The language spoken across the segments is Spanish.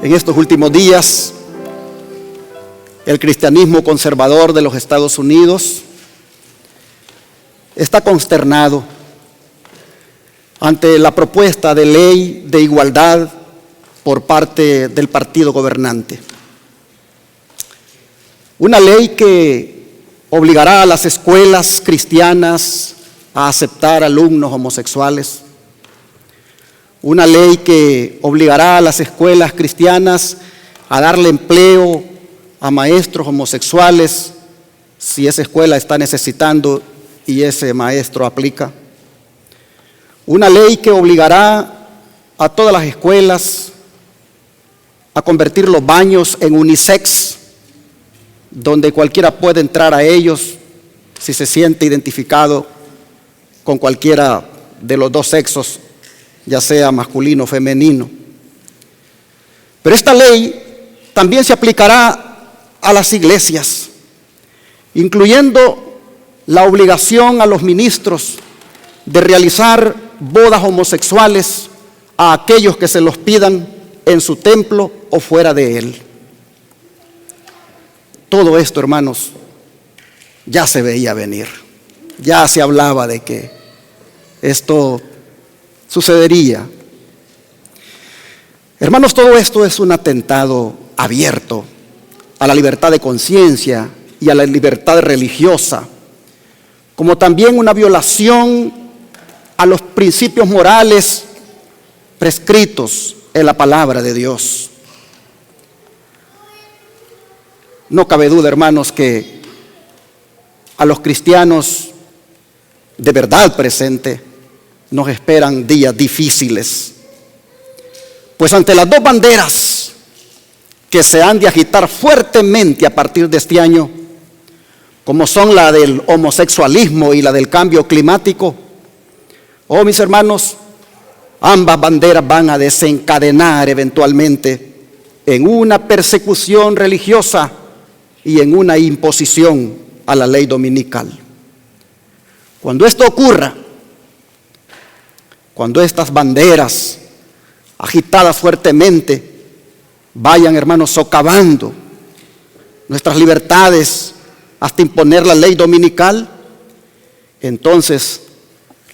En estos últimos días, el cristianismo conservador de los Estados Unidos está consternado ante la propuesta de ley de igualdad por parte del partido gobernante. Una ley que obligará a las escuelas cristianas a aceptar alumnos homosexuales. Una ley que obligará a las escuelas cristianas a darle empleo a maestros homosexuales si esa escuela está necesitando y ese maestro aplica. Una ley que obligará a todas las escuelas a convertir los baños en unisex, donde cualquiera puede entrar a ellos si se siente identificado con cualquiera de los dos sexos, ya sea masculino o femenino. Pero esta ley también se aplicará a las iglesias, incluyendo la obligación a los ministros de realizar bodas homosexuales a aquellos que se los pidan en su templo o fuera de él. Todo esto, hermanos, ya se veía venir. Ya se hablaba de que esto sucedería. Hermanos, todo esto es un atentado abierto a la libertad de conciencia y a la libertad religiosa, como también una violación a los principios morales prescritos en la palabra de Dios. No cabe duda, hermanos, que a los cristianos de verdad presente nos esperan días difíciles, pues ante las dos banderas que se han de agitar fuertemente a partir de este año, como son la del homosexualismo y la del cambio climático, mis hermanos, ambas banderas van a desencadenar eventualmente en una persecución religiosa y en una imposición a la ley dominical. Cuando esto ocurra, cuando estas banderas agitadas fuertemente vayan, hermanos, socavando nuestras libertades hasta imponer la ley dominical, entonces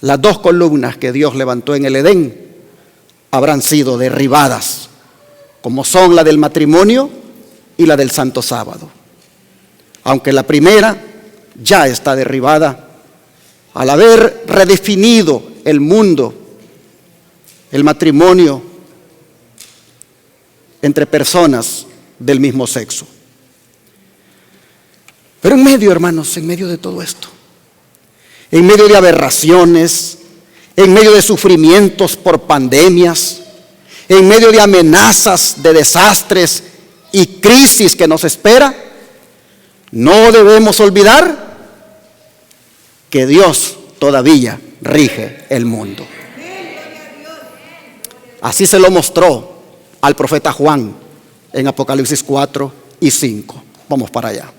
las dos columnas que Dios levantó en el Edén habrán sido derribadas, como son la del matrimonio y la del Santo Sábado. Aunque la primera ya está derribada al haber redefinido el mundo, el matrimonio entre personas del mismo sexo. Pero en medio, hermanos, en medio de todo esto, en medio de aberraciones, en medio de sufrimientos por pandemias, en medio de amenazas, de desastres y crisis que nos espera, no debemos olvidar que Dios todavía rige el mundo. Así se lo mostró al profeta Juan en Apocalipsis 4 y 5. Vamos para allá.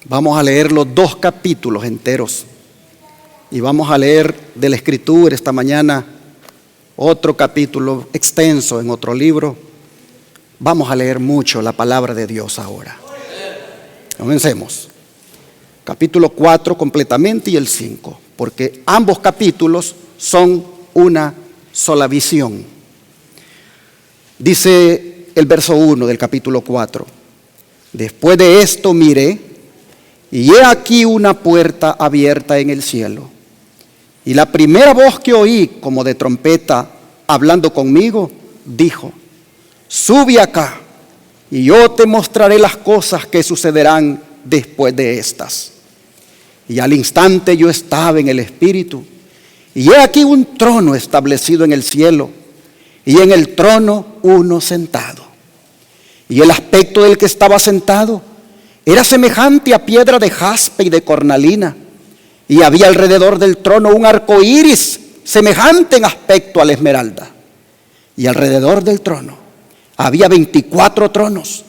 Vamos a leer los 2 capítulos enteros y vamos a leer de la Escritura esta mañana otro capítulo extenso en otro libro. Vamos a leer mucho la palabra de Dios ahora. Comencemos. Capítulo 4 completamente y el 5, porque ambos capítulos son una sola visión. Dice el verso 1 del capítulo 4: después de esto miré, y he aquí una puerta abierta en el cielo. Y la primera voz que oí, como de trompeta, hablando conmigo, dijo: sube acá, y yo te mostraré las cosas que sucederán después de estas. Y al instante yo estaba en el Espíritu, y he aquí un trono establecido en el cielo, y en el trono uno sentado. Y el aspecto del que estaba sentado era semejante a piedra de jaspe y de cornalina, y había alrededor del trono un arco iris semejante en aspecto a la esmeralda. Y alrededor del trono había 24 tronos,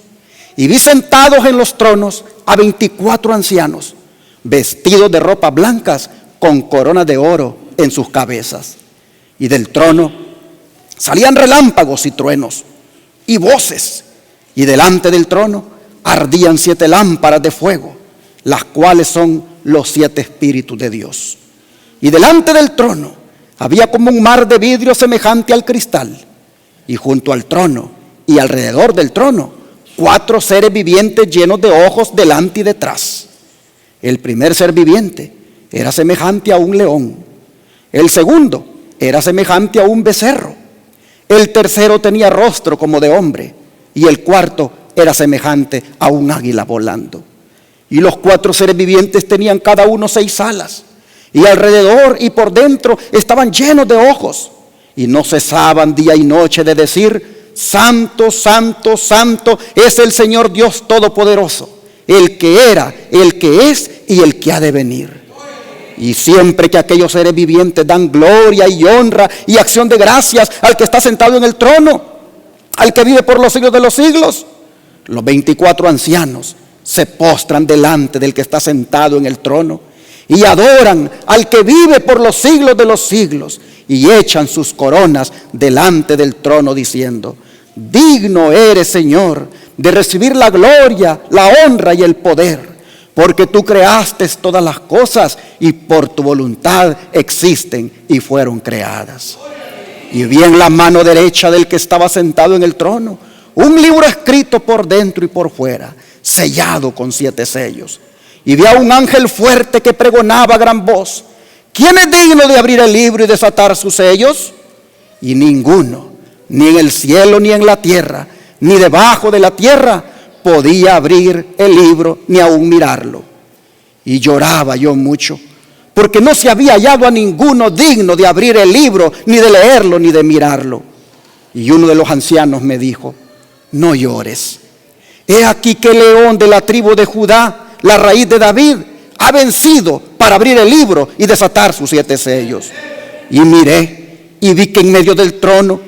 y vi sentados en los tronos a 24 ancianos, vestidos de ropas blancas, con coronas de oro en sus cabezas. Y del trono salían relámpagos y truenos y voces, y delante del trono ardían 7 lámparas de fuego, las cuales son los 7 espíritus de Dios. Y delante del trono había como un mar de vidrio semejante al cristal, y junto al trono y alrededor del trono 4 seres vivientes llenos de ojos delante y detrás. El primer ser viviente era semejante a un león, el segundo era semejante a un becerro, el tercero tenía rostro como de hombre, y el cuarto era semejante a un águila volando. Y los 4 seres vivientes tenían cada uno 6 alas, y alrededor y por dentro estaban llenos de ojos, y no cesaban día y noche de decir: Santo, santo, santo es el Señor Dios Todopoderoso, el que era, el que es y el que ha de venir. Y siempre que aquellos seres vivientes dan gloria y honra y acción de gracias al que está sentado en el trono, al que vive por los siglos de los siglos, los 24 ancianos se postran delante del que está sentado en el trono y adoran al que vive por los siglos de los siglos, y echan sus coronas delante del trono diciendo: digno eres, Señor, de recibir la gloria, la honra y el poder, porque tú creaste todas las cosas y por tu voluntad existen y fueron creadas. Y vi en la mano derecha del que estaba sentado en el trono un libro escrito por dentro y por fuera, sellado con 7 sellos. Y vi a un ángel fuerte que pregonaba a gran voz: ¿quién es digno de abrir el libro y desatar sus sellos? Y ninguno, ni en el cielo ni en la tierra, ni debajo de la tierra, podía abrir el libro ni aún mirarlo. Y lloraba yo mucho, porque no se había hallado a ninguno digno de abrir el libro, ni de leerlo, ni de mirarlo. Y uno de los ancianos me dijo: no llores. He aquí que el león de la tribu de Judá, la raíz de David, ha vencido para abrir el libro y desatar sus 7 sellos. Y miré y vi que en medio del trono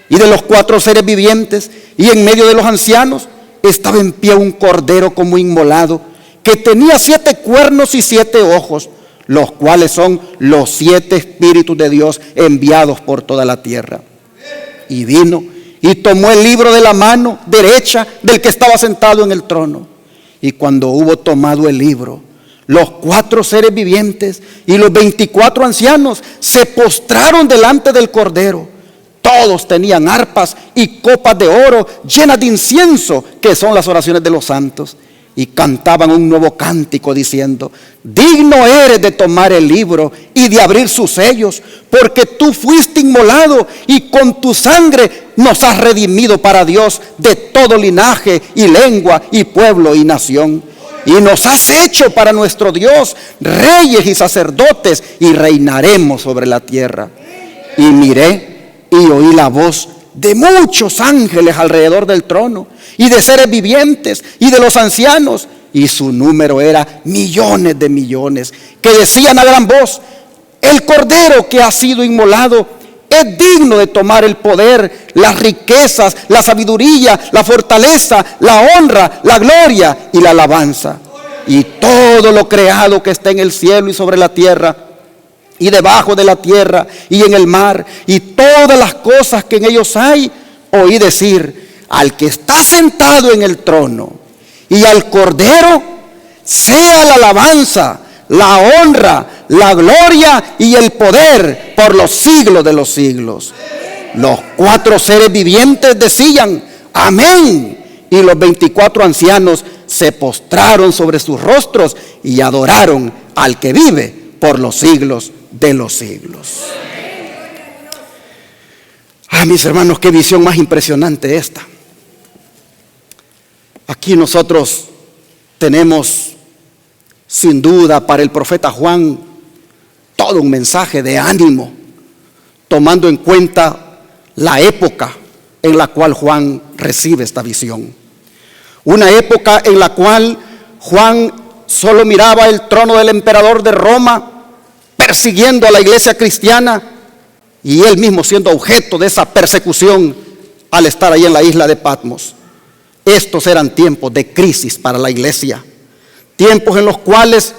y de los 4 seres vivientes y en medio de los ancianos estaba en pie un cordero como inmolado, que tenía 7 cuernos y 7 ojos, los cuales son los 7 espíritus de Dios enviados por toda la tierra. Y vino y tomó el libro de la mano derecha del que estaba sentado en el trono. Y cuando hubo tomado el libro, los 4 seres vivientes y los 24 ancianos se postraron delante del cordero. Todos tenían arpas y copas de oro llenas de incienso, que son las oraciones de los santos. Y cantaban un nuevo cántico diciendo: digno eres de tomar el libro y de abrir sus sellos, porque tú fuiste inmolado y con tu sangre nos has redimido para Dios de todo linaje y lengua y pueblo y nación. Y nos has hecho para nuestro Dios reyes y sacerdotes, y reinaremos sobre la tierra. Y miré y oí la voz de muchos ángeles alrededor del trono, y de seres vivientes y de los ancianos, y su número era millones de millones, que decían a gran voz: el cordero que ha sido inmolado es digno de tomar el poder, las riquezas, la sabiduría, la fortaleza, la honra, la gloria y la alabanza. Y todo lo creado que está en el cielo y sobre la tierra, y debajo de la tierra y en el mar, y todas las cosas que en ellos hay, oí decir al que está sentado en el trono y al Cordero: sea la alabanza, la honra, la gloria y el poder por los siglos de los siglos. Los 4 seres vivientes decían: amén. Y los 24 ancianos se postraron sobre sus rostros y adoraron al que vive por los siglos de los siglos. Mis hermanos, qué visión más impresionante esta. Aquí nosotros tenemos, sin duda, para el profeta Juan, todo un mensaje de ánimo, tomando en cuenta la época en la cual Juan recibe esta visión. Una época en la cual Juan solo miraba el trono del emperador de Roma persiguiendo a la iglesia cristiana y él mismo siendo objeto de esa persecución al estar ahí en la isla de Patmos. Estos eran tiempos de crisis para la iglesia, tiempos en los cuales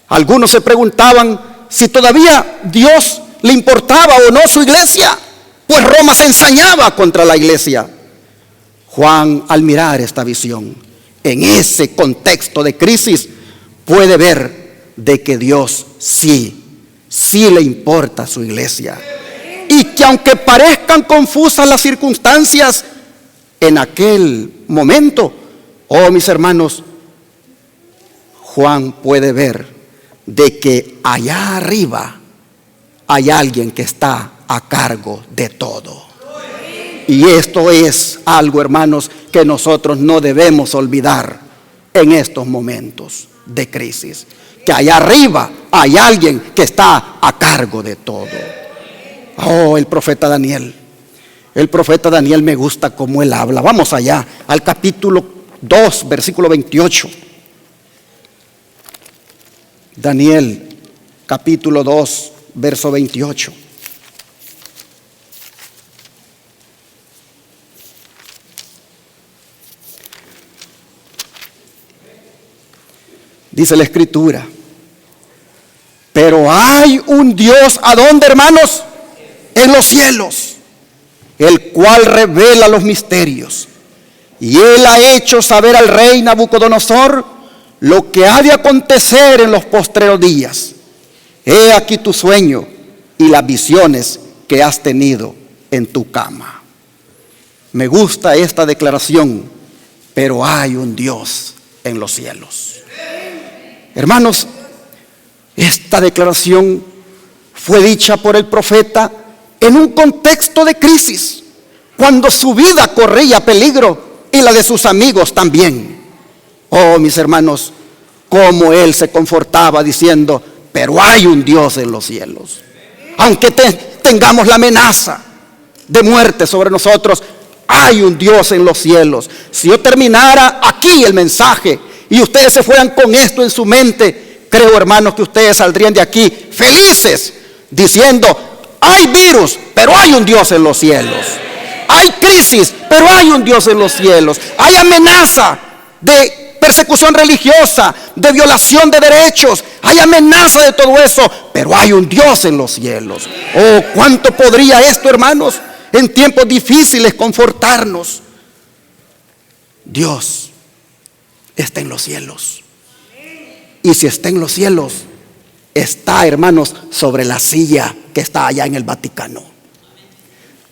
algunos se preguntaban si todavía Dios le importaba o no su iglesia, pues Roma se ensañaba contra la iglesia. Juan, al mirar esta visión, en ese contexto de crisis, puede ver de que Dios sí le importa a su iglesia. Y que aunque parezcan confusas las circunstancias en aquel momento, oh mis hermanos, Juan puede ver de que allá arriba hay alguien que está a cargo de todo. Y esto es algo, hermanos, que nosotros no debemos olvidar en estos momentos de crisis. Que allá arriba hay alguien que está a cargo de todo. Oh, el profeta Daniel. El profeta Daniel, me gusta cómo él habla. Vamos allá al capítulo 2, versículo 28. Daniel, capítulo 2, verso 28. Dice la escritura: pero hay un Dios, ¿a dónde, hermanos? En los cielos, el cual revela los misterios. Y él ha hecho saber al rey Nabucodonosor lo que ha de acontecer en los postreros días. He aquí tu sueño y las visiones que has tenido en tu cama. Me gusta esta declaración, pero hay un Dios en los cielos. Hermanos, esta declaración fue dicha por el profeta en un contexto de crisis, cuando su vida corría peligro y la de sus amigos también. Oh, mis hermanos, cómo él se confortaba diciendo: pero hay un Dios en los cielos. Aunque tengamos la amenaza de muerte sobre nosotros, hay un Dios en los cielos. Si yo terminara aquí el mensaje y ustedes se fueran con esto en su mente, creo, hermanos, que ustedes saldrían de aquí felices diciendo: hay virus, pero hay un Dios en los cielos. Hay crisis, pero hay un Dios en los cielos. Hay amenaza de persecución religiosa, de violación de derechos. Hay amenaza de todo eso, pero hay un Dios en los cielos. Oh, cuánto podría esto, hermanos, en tiempos difíciles confortarnos. Dios está en los cielos. Y si está en los cielos, está, hermanos, sobre la silla que está allá en el Vaticano.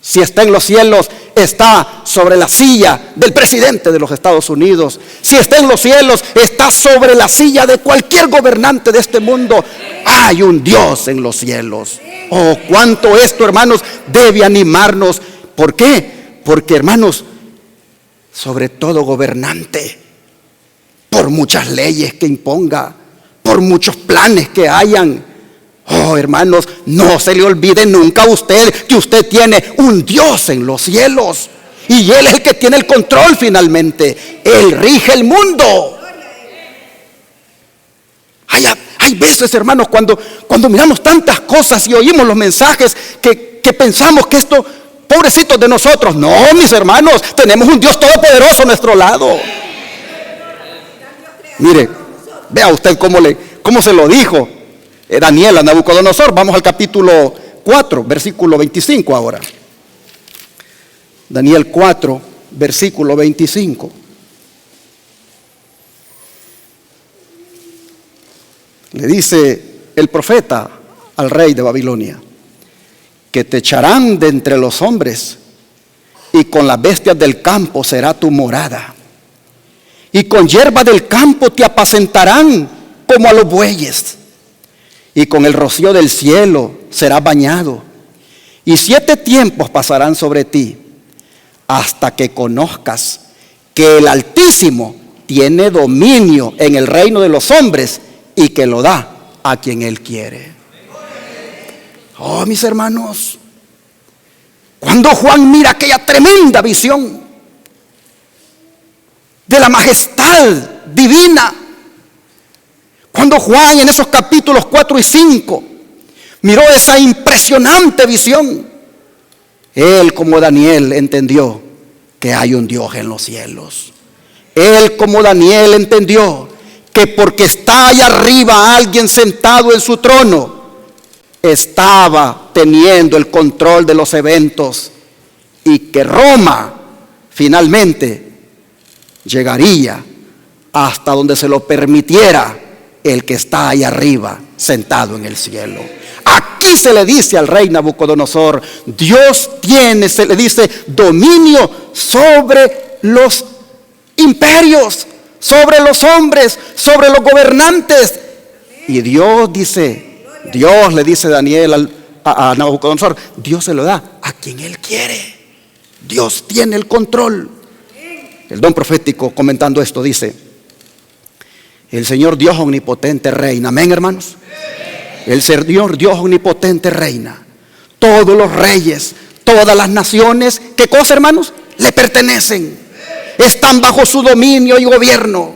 Si está en los cielos, está sobre la silla del presidente de los Estados Unidos. Si está en los cielos, está sobre la silla de cualquier gobernante de este mundo. Hay un Dios en los cielos. Oh, cuánto esto, hermanos, debe animarnos. ¿Por qué? Porque, hermanos, sobre todo gobernante, por muchas leyes que imponga, por muchos planes que hayan, oh, hermanos, no se le olvide nunca a usted que usted tiene un Dios en los cielos. Y Él es el que tiene el control finalmente. Él rige el mundo. Hay veces, hermanos, cuando miramos tantas cosas y oímos los mensajes que pensamos que esto, pobrecitos de nosotros. No, mis hermanos, tenemos un Dios todopoderoso a nuestro lado. Mire, vea usted cómo se lo dijo Daniel a Nabucodonosor. Vamos al capítulo 4, versículo 25 ahora. Daniel 4, versículo 25. Le dice el profeta al rey de Babilonia: que te echarán de entre los hombres, y con las bestias del campo será tu morada, y con hierba del campo te apacentarán como a los bueyes, y con el rocío del cielo serás bañado, y 7 tiempos pasarán sobre ti, hasta que conozcas que el Altísimo tiene dominio en el reino de los hombres, y que lo da a quien Él quiere. Oh, mis hermanos, cuando Juan mira aquella tremenda visión de la majestad divina, cuando Juan en esos capítulos 4 y 5 miró esa impresionante visión, él, como Daniel, entendió que hay un Dios en los cielos. Él, como Daniel, entendió que porque está allá arriba alguien sentado en su trono, estaba teniendo el control de los eventos y que Roma finalmente llegaría hasta donde se lo permitiera el que está ahí arriba sentado en el cielo. Aquí se le dice al rey Nabucodonosor, Dios tiene, se le dice, dominio sobre los imperios, sobre los hombres, sobre los gobernantes. Y Dios dice, Dios le dice Daniel a Nabucodonosor, Dios se lo da a quien Él quiere. Dios tiene el control. El don profético, comentando esto, dice, el Señor Dios omnipotente reina. Amén, hermanos. El Señor Dios omnipotente reina. Todos los reyes, todas las naciones, ¿qué cosa, hermanos? Le pertenecen. Están bajo su dominio y gobierno.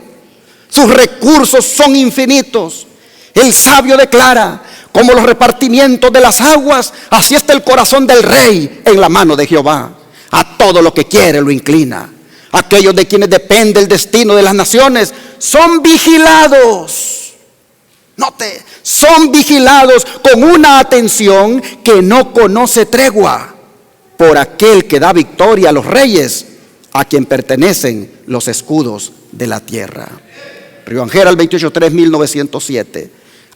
Sus recursos son infinitos. El sabio declara, como los repartimientos de las aguas, así está el corazón del rey en la mano de Jehová. A todo lo que quiere lo inclina. Aquellos de quienes depende el destino de las naciones son vigilados. Note, son vigilados con una atención que no conoce tregua por aquel que da victoria a los reyes, a quien pertenecen los escudos de la tierra. Río Angera, el 28.3, 1907.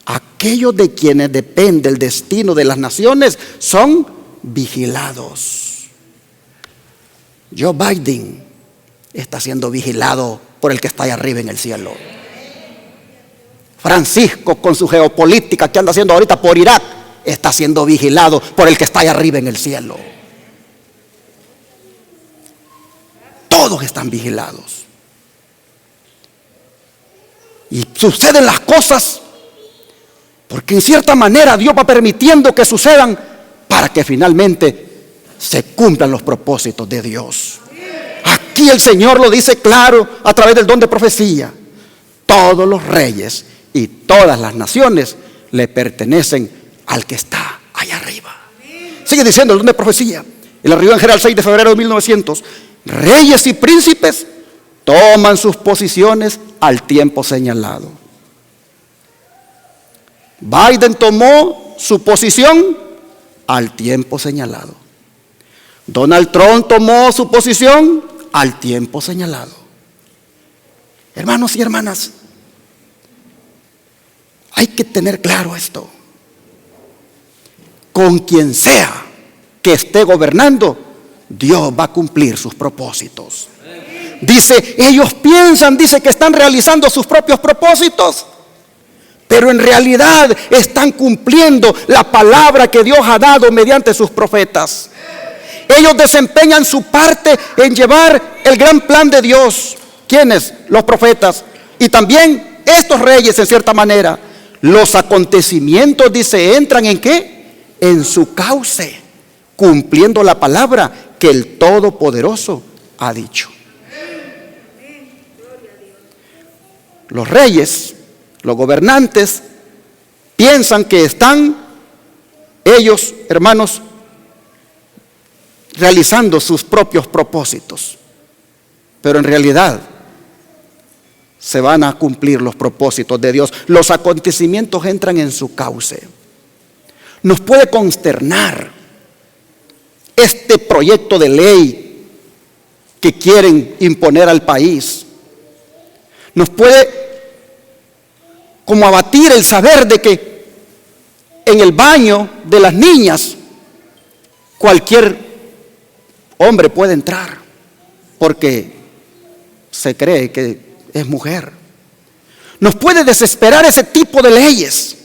Aquellos de quienes depende el destino de las naciones son vigilados. Joe Biden está siendo vigilado por el que está ahí arriba en el cielo. Francisco, con su geopolítica que anda haciendo ahorita por Irak, está siendo vigilado por el que está ahí arriba en el cielo. Todos están vigilados. Y suceden las cosas porque en cierta manera Dios va permitiendo que sucedan para que finalmente se cumplan los propósitos de Dios. Aquí el Señor lo dice claro a través del don de profecía. Todos los reyes y todas las naciones le pertenecen al que está allá arriba. Sigue diciendo el don de profecía. En la Río Angera, el 6 de febrero de 1900. Reyes y príncipes toman sus posiciones al tiempo señalado. Biden tomó su posición al tiempo señalado. Donald Trump tomó su posición al tiempo señalado. Hermanos y hermanas, hay que tener claro esto. Con quien sea que esté gobernando, Dios va a cumplir sus propósitos. Dice, ellos piensan, dice que están realizando sus propios propósitos, pero en realidad están cumpliendo la palabra que Dios ha dado mediante sus profetas. Ellos desempeñan su parte en llevar el gran plan de Dios. ¿Quiénes? Los profetas. Y también estos reyes, en cierta manera. Los acontecimientos, dice, entran ¿en qué? En su cauce, cumpliendo la palabra que el Todopoderoso ha dicho. Los reyes, los gobernantes, piensan que están ellos, hermanos, realizando sus propios propósitos, pero en realidad se van a cumplir los propósitos de Dios. Los acontecimientos entran en su cauce. Nos puede consternar este proyecto de ley que quieren imponer al país. Nos puede como abatir el saber de que en el baño de las niñas cualquier hombre puede entrar porque se cree que es mujer. Nos puede desesperar ese tipo de leyes,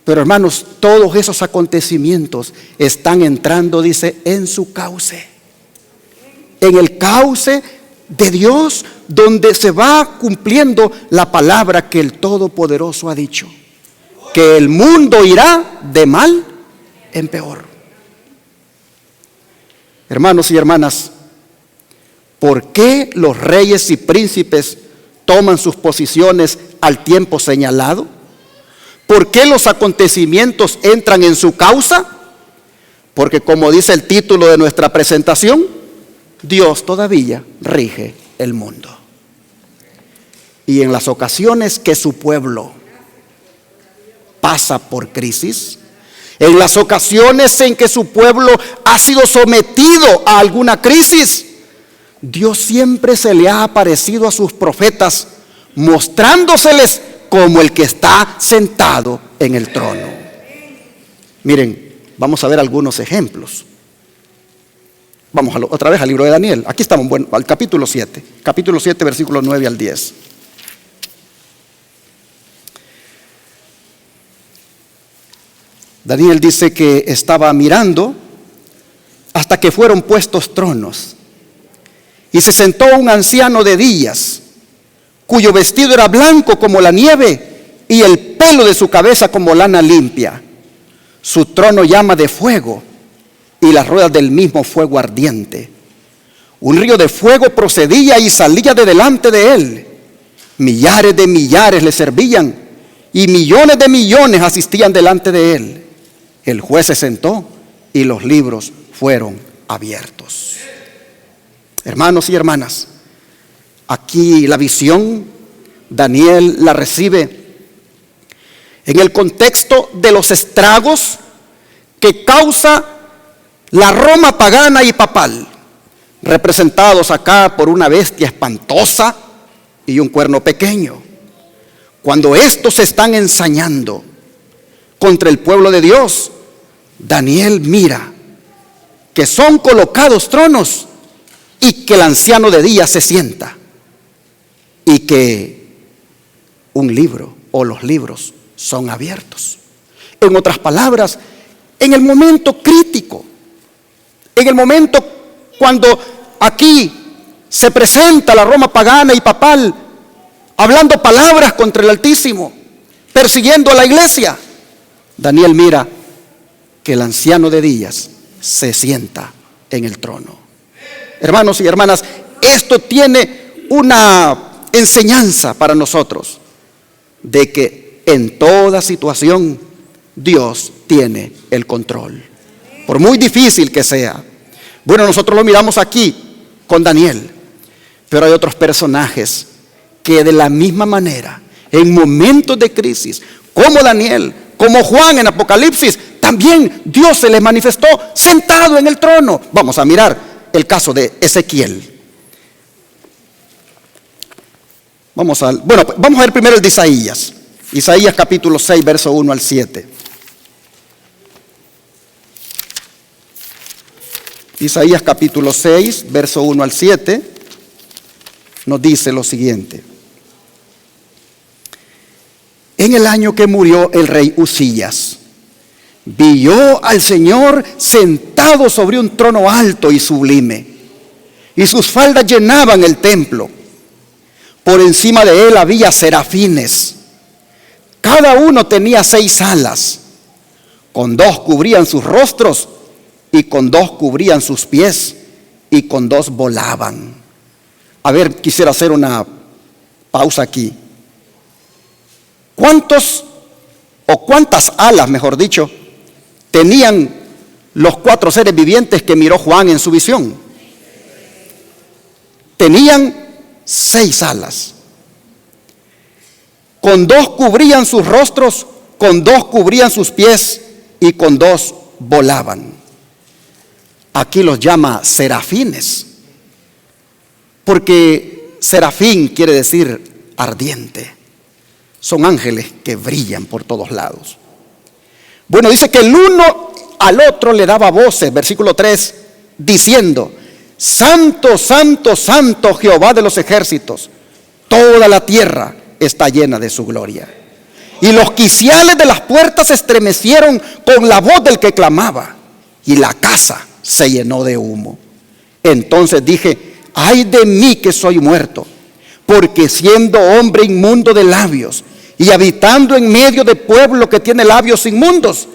pero hermanos, todos esos acontecimientos están entrando, dice, en su cauce, en el cauce de Dios, donde se va cumpliendo la palabra que el Todopoderoso ha dicho, que el mundo irá de mal en peor. Hermanos y hermanas, ¿por qué los reyes y príncipes toman sus posiciones al tiempo señalado? ¿Por qué los acontecimientos entran en su causa? Porque, como dice el título de nuestra presentación, Dios todavía rige el mundo. Y en las ocasiones que su pueblo pasa por crisis, en las ocasiones en que su pueblo ha sido sometido a alguna crisis, Dios siempre se le ha aparecido a sus profetas, mostrándoseles como el que está sentado en el trono. Miren, vamos a ver algunos ejemplos. Vamos otra vez al libro de Daniel. Aquí estamos, bueno, al capítulo 7. Capítulo 7, versículos 9 al 10. Daniel dice que estaba mirando hasta que fueron puestos tronos. Y se sentó un anciano de días, cuyo vestido era blanco como la nieve y el pelo de su cabeza como lana limpia. Su trono llama de fuego y las ruedas del mismo fuego ardiente. Un río de fuego procedía y salía de delante de él. Millares de millares le servían y millones de millones asistían delante de él. El juez se sentó y los libros fueron abiertos. Hermanos y hermanas, aquí la visión Daniel la recibe en el contexto de los estragos que causa la Roma pagana y papal, representados acá por una bestia espantosa y un cuerno pequeño. Cuando estos se están ensañando contra el pueblo de Dios, Daniel mira que son colocados tronos y que el anciano de días se sienta y que un libro o los libros son abiertos. En otras palabras, en el momento crítico, en el momento cuando aquí se presenta la Roma pagana y papal hablando palabras contra el Altísimo, persiguiendo a la iglesia, Daniel mira que el anciano de días se sienta en el trono. Hermanos y hermanas, esto tiene una enseñanza para nosotros, de que en toda situación Dios tiene el control, por muy difícil que sea. Bueno, nosotros lo miramos aquí con Daniel, pero hay otros personajes que de la misma manera, en momentos de crisis, como Daniel, como Juan en Apocalipsis, también Dios se les manifestó sentado en el trono. Vamos a mirar el caso de Ezequiel. Vamos a ver primero el de Isaías. Isaías capítulo 6, verso 1 al 7. Isaías capítulo 6, verso 1 al 7, nos dice lo siguiente. En el año que murió el rey Uzías, vi yo al Señor sentado sobre un trono alto y sublime, y sus faldas llenaban el templo. Por encima de él había serafines. Cada uno tenía 6 alas. Con 2 cubrían sus rostros, y con 2 cubrían sus pies, y con 2 volaban. A ver, quisiera hacer una pausa aquí. ¿Cuántas alas, mejor dicho, tenían los 4 seres vivientes que miró Juan en su visión? Tenían 6 alas. Con 2 cubrían sus rostros, con 2 cubrían sus pies y con 2 volaban. Aquí los llama serafines, porque serafín quiere decir ardiente. Son ángeles que brillan por todos lados. Bueno, dice que el uno al otro le daba voces, versículo 3, diciendo: Santo, santo, santo Jehová de los ejércitos, toda la tierra está llena de su gloria. Y los quiciales de las puertas se estremecieron con la voz del que clamaba, y la casa se llenó de humo. Entonces dije: ay de mí que soy muerto, porque siendo hombre inmundo de labios y habitando en medio de pueblo que tiene labios inmundos,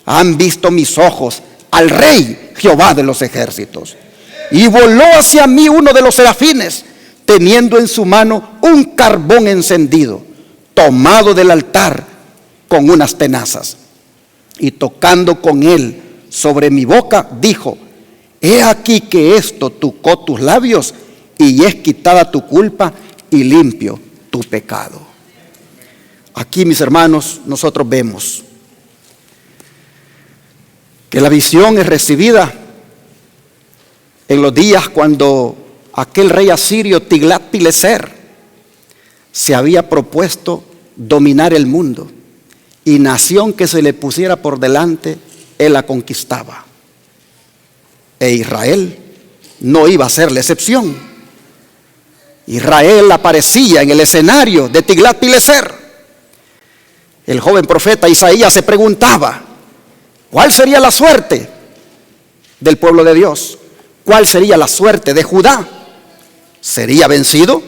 han visto mis ojos al Rey Jehová de los ejércitos. Y voló hacia mí uno de los serafines, teniendo en su mano un carbón encendido, tomado del altar, con unas tenazas. Y tocando con él sobre mi boca, dijo: he aquí que esto tocó tus labios, y es quitada tu culpa y limpio tu pecado. Aquí, mis hermanos, nosotros vemos que la visión es recibida en los días cuando aquel rey asirio Tiglat-Pileser se había propuesto dominar el mundo, y nación que se le pusiera por delante, él la conquistaba. E Israel no iba a ser la excepción. Israel aparecía en el escenario de Tiglat-Pileser. El joven profeta Isaías se preguntaba: ¿cuál sería la suerte del pueblo de Dios? ¿Cuál sería la suerte de Judá? ¿Sería vencido?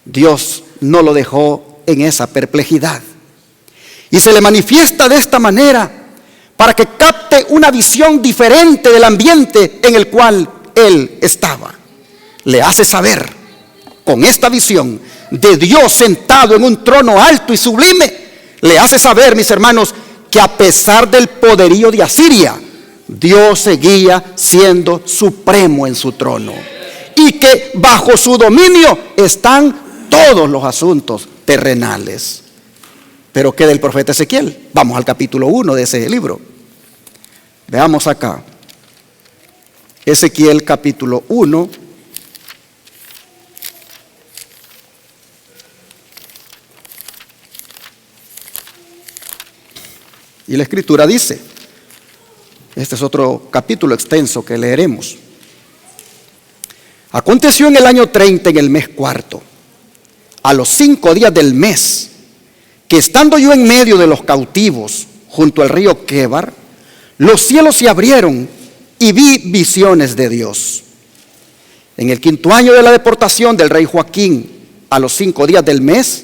Dios no lo dejó en esa perplejidad, y se le manifiesta de esta manera para que capte una visión diferente del ambiente en el cual él estaba. Le hace saber con esta visión de Dios sentado en un trono alto y sublime, le hace saber, mis hermanos, que a pesar del poderío de Asiria, Dios seguía siendo supremo en su trono, y que bajo su dominio están todos los asuntos terrenales. Pero ¿qué del profeta Ezequiel? Vamos al capítulo 1 de ese libro. Veamos acá. Ezequiel capítulo 1. Y la escritura dice, este es otro capítulo extenso que leeremos: aconteció en el año 30, en el mes cuarto, a los 5 días del mes, que estando yo en medio de los cautivos junto al río Quebar, los cielos se abrieron y vi visiones de Dios. En el 5º año de la deportación del rey Joaquín, a los 5 días del mes,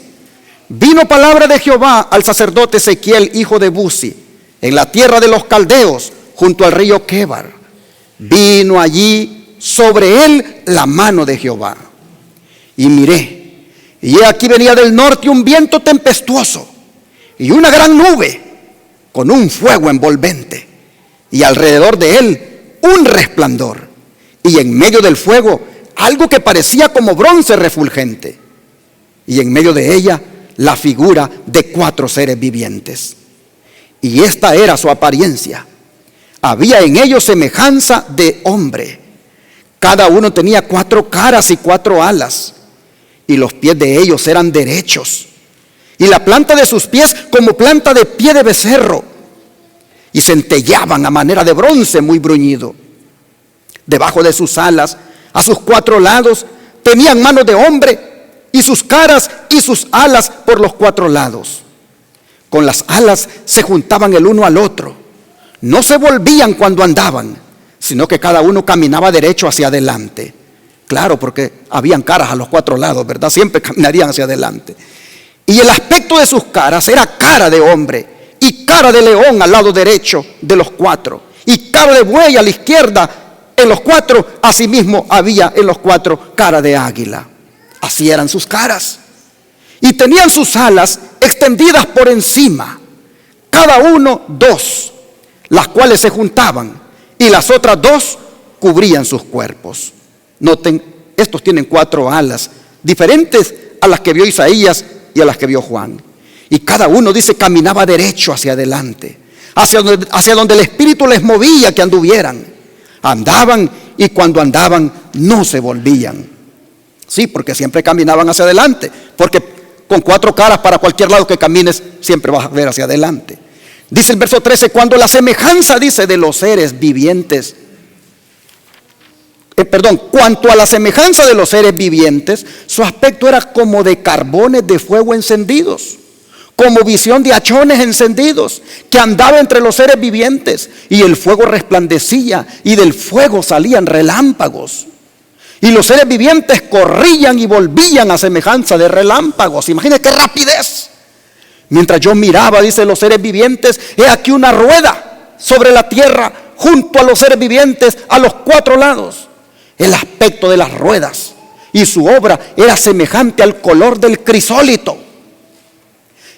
vino palabra de Jehová al sacerdote Ezequiel, hijo de Buzi, en la tierra de los caldeos, junto al río Quebar. Vino allí sobre él la mano de Jehová. Y miré, y he aquí venía del norte un viento tempestuoso, y una gran nube, con un fuego envolvente, y alrededor de él un resplandor, y en medio del fuego algo que parecía como bronce refulgente, y en medio de ella la figura de 4 seres vivientes. Y esta era su apariencia: había en ellos semejanza de hombre. Cada uno tenía 4 caras y 4 alas, y los pies de ellos eran derechos, y la planta de sus pies como planta de pie de becerro, y centellaban a manera de bronce muy bruñido. Debajo de sus alas, a sus 4 lados, tenían manos de hombre, y sus caras y sus alas por los 4 lados. Con las alas se juntaban el uno al otro, no se volvían cuando andaban, sino que cada uno caminaba derecho hacia adelante. Claro, porque habían caras a los 4 lados, ¿verdad? Siempre caminarían hacia adelante. Y el aspecto de sus caras era cara de hombre, y cara de león al lado derecho de los 4, y cara de buey a la izquierda en los 4. Asimismo había en los 4 cara de águila. Así eran sus caras. Y tenían sus alas extendidas por encima, cada uno 2, las cuales se juntaban, y las otras 2 cubrían sus cuerpos. Noten, estos tienen 4 alas, diferentes a las que vio Isaías y a las que vio Juan. Y cada uno, dice, caminaba derecho hacia adelante, hacia donde el Espíritu les movía que anduvieran. Andaban, y cuando andaban no se volvían. Sí, porque siempre caminaban hacia adelante, porque con 4 caras para cualquier lado que camines siempre vas a ver hacia adelante. Dice el verso 13, cuando la semejanza, dice, de los seres vivientes, cuanto a la semejanza de los seres vivientes, su aspecto era como de carbones de fuego encendidos, como visión de hachones encendidos, que andaba entre los seres vivientes, y el fuego resplandecía, y del fuego salían relámpagos. Y los seres vivientes corrían y volvían a semejanza de relámpagos. Imagínense qué rapidez. Mientras yo miraba, dice, los seres vivientes, he aquí una rueda sobre la tierra, junto a los seres vivientes, a los 4 lados. El aspecto de las ruedas y su obra era semejante al color del crisólito.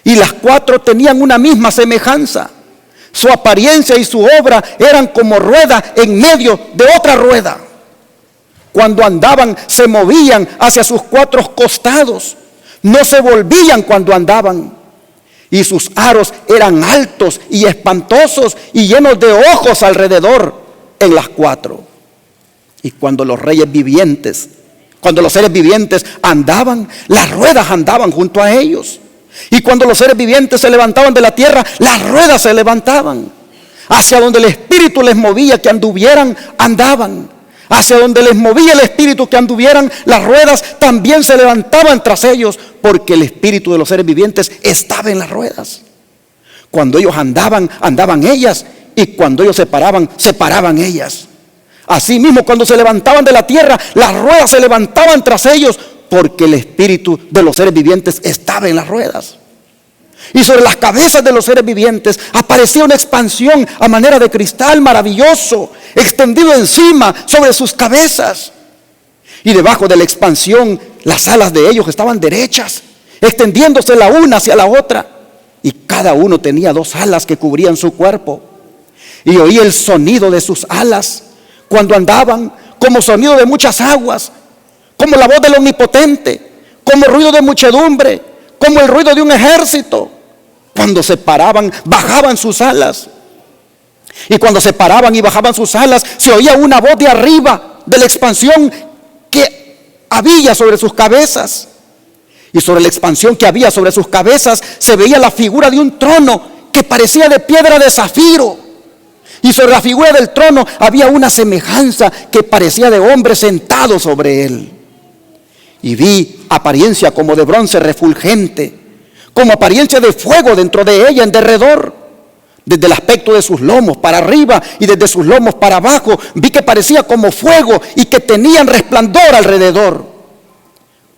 y las cuatro tenían una misma semejanza. Su apariencia y su obra eran como rueda en medio de otra rueda. Cuando andaban, se movían hacia sus cuatro costados. No se volvían cuando andaban. Y sus aros eran altos y espantosos y llenos de ojos alrededor en las cuatro. Y cuando los seres vivientes andaban, las ruedas andaban junto a ellos. Y cuando los seres vivientes se levantaban de la tierra, las ruedas se levantaban. Hacia donde el Espíritu les movía que anduvieran, andaban. Hacia donde les movía el Espíritu que anduvieran, las ruedas también se levantaban tras ellos, porque el Espíritu de los seres vivientes estaba en las ruedas. Cuando ellos andaban, andaban ellas, y cuando ellos se paraban, se paraban ellas. Asimismo, cuando se levantaban de la tierra, las ruedas se levantaban tras ellos, porque el Espíritu de los seres vivientes estaba en las ruedas. Y sobre las cabezas de los seres vivientes aparecía una expansión a manera de cristal maravilloso, extendido encima sobre sus cabezas. Y debajo de la expansión, las alas de ellos estaban derechas, extendiéndose la una hacia la otra. Y cada uno tenía dos alas que cubrían su cuerpo. Y oí el sonido de sus alas cuando andaban, como sonido de muchas aguas, como la voz del Omnipotente, como ruido de muchedumbre, como el ruido de un ejército. Cuando se paraban, bajaban sus alas. Y cuando se paraban y bajaban sus alas, se oía una voz de arriba, de la expansión que había sobre sus cabezas. Y sobre la expansión que había sobre sus cabezas, se veía la figura de un trono que parecía de piedra de zafiro. Y sobre la figura del trono había una semejanza que parecía de hombre sentado sobre él. Y vi apariencia como de bronce refulgente, como apariencia de fuego dentro de ella en derredor. Desde el aspecto de sus lomos para arriba y desde sus lomos para abajo, vi que parecía como fuego y que tenían resplandor alrededor.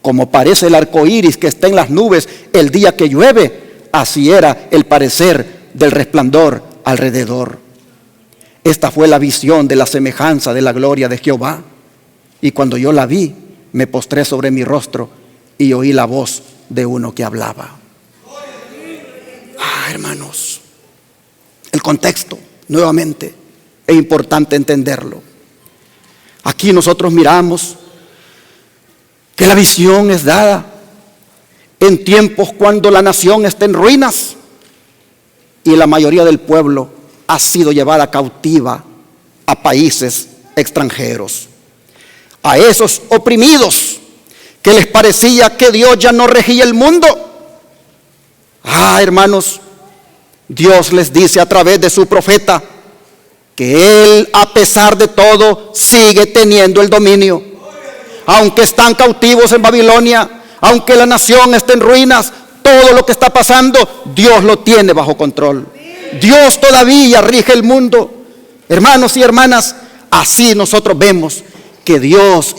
Como parece el arco iris que está en las nubes el día que llueve, así era el parecer del resplandor alrededor. Esta fue la visión de la semejanza de la gloria de Jehová. Y cuando yo la vi, me postré sobre mi rostro y oí la voz de uno que hablaba. Hermanos, el contexto, nuevamente, es importante entenderlo. Aquí nosotros miramos que la visión es dada en tiempos cuando la nación está en ruinas y la mayoría del pueblo ha sido llevada cautiva a países extranjeros. A esos oprimidos que les parecía que Dios ya no regía el mundo. Hermanos, Dios les dice a través de su profeta que Él, a pesar de todo, sigue teniendo el dominio. Aunque están cautivos en Babilonia, aunque la nación esté en ruinas, todo lo que está pasando, Dios lo tiene bajo control. Dios todavía rige el mundo. Hermanos y hermanas, así nosotros vemos que Dios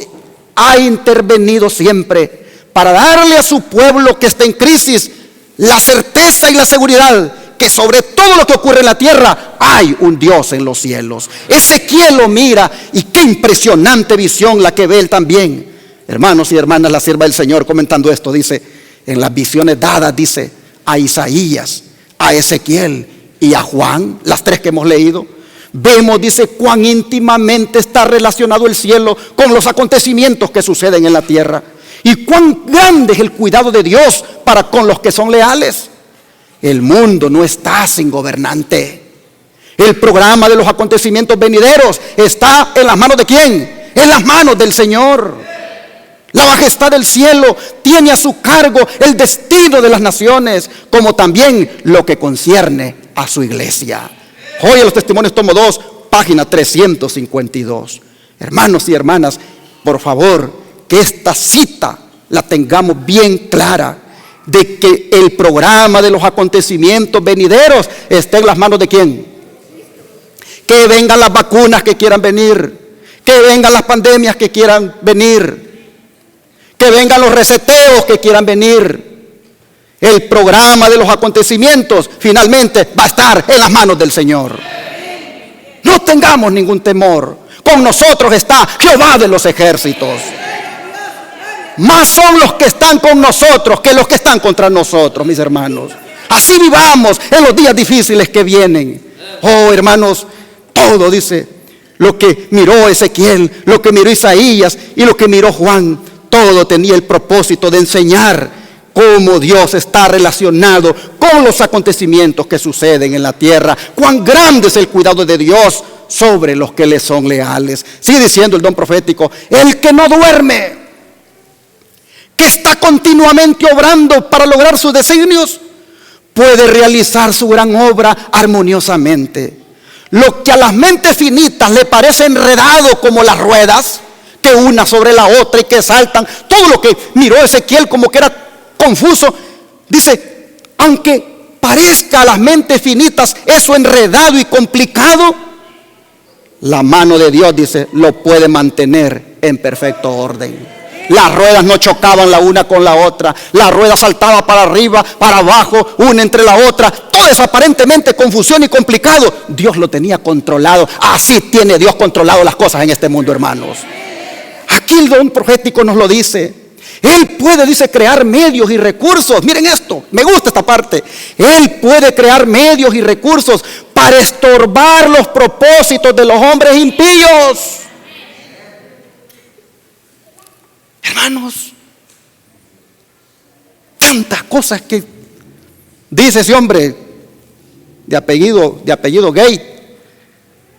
ha intervenido siempre para darle a su pueblo que está en crisis la certeza y la seguridad que sobre todo lo que ocurre en la tierra hay un Dios en los cielos. Ezequiel lo mira y qué impresionante visión la que ve él también. Hermanos y hermanas, la sierva del Señor comentando esto dice, en las visiones dadas, dice, a Isaías, a Ezequiel y a Juan, las tres que hemos leído, vemos, dice, cuán íntimamente está relacionado el cielo con los acontecimientos que suceden en la tierra. Y cuán grande es el cuidado de Dios para con los que son leales. El mundo no está sin gobernante. El programa de los acontecimientos venideros está en las manos de ¿quién? En las manos del Señor. La majestad del cielo tiene a su cargo el destino de las naciones, como también lo que concierne a su iglesia. Hoy en los testimonios tomo 2, página 352. Hermanos y hermanas, por favor, que esta cita la tengamos bien clara, de que el programa de los acontecimientos venideros está en las manos de ¿quién? Que vengan las vacunas que quieran venir, que vengan las pandemias que quieran venir, que vengan los reseteos que quieran venir. El programa de los acontecimientos finalmente va a estar en las manos del Señor. No tengamos ningún temor. Con nosotros está Jehová de los ejércitos. Más son los que están con nosotros que los que están contra nosotros, mis hermanos. Así vivamos en los días difíciles que vienen. Oh, hermanos, todo dice, lo que miró Ezequiel, lo que miró Isaías y lo que miró Juan, todo tenía el propósito de enseñar cómo Dios está relacionado con los acontecimientos que suceden en la tierra. Cuán grande es el cuidado de Dios sobre los que le son leales. Sigue diciendo el don profético: el que no duerme, que está continuamente obrando para lograr sus designios, puede realizar su gran obra armoniosamente. Lo que a las mentes finitas le parece enredado como las ruedas, que una sobre la otra y que saltan, todo lo que miró Ezequiel como que era confuso, dice, aunque parezca a las mentes finitas eso enredado y complicado, la mano de Dios, dice, lo puede mantener en perfecto orden. Las ruedas no chocaban la una con la otra, la rueda saltaba para arriba, para abajo, una entre la otra. Todo es aparentemente confusión y complicado. Dios lo tenía controlado. Así tiene Dios controlado las cosas en este mundo, hermanos. Aquí el don profético nos lo dice. Él puede, dice, crear medios y recursos. Miren esto, me gusta esta parte. Él puede crear medios y recursos para estorbar los propósitos de los hombres impíos. Hermanos, tantas cosas que dice ese hombre de apellido Gate.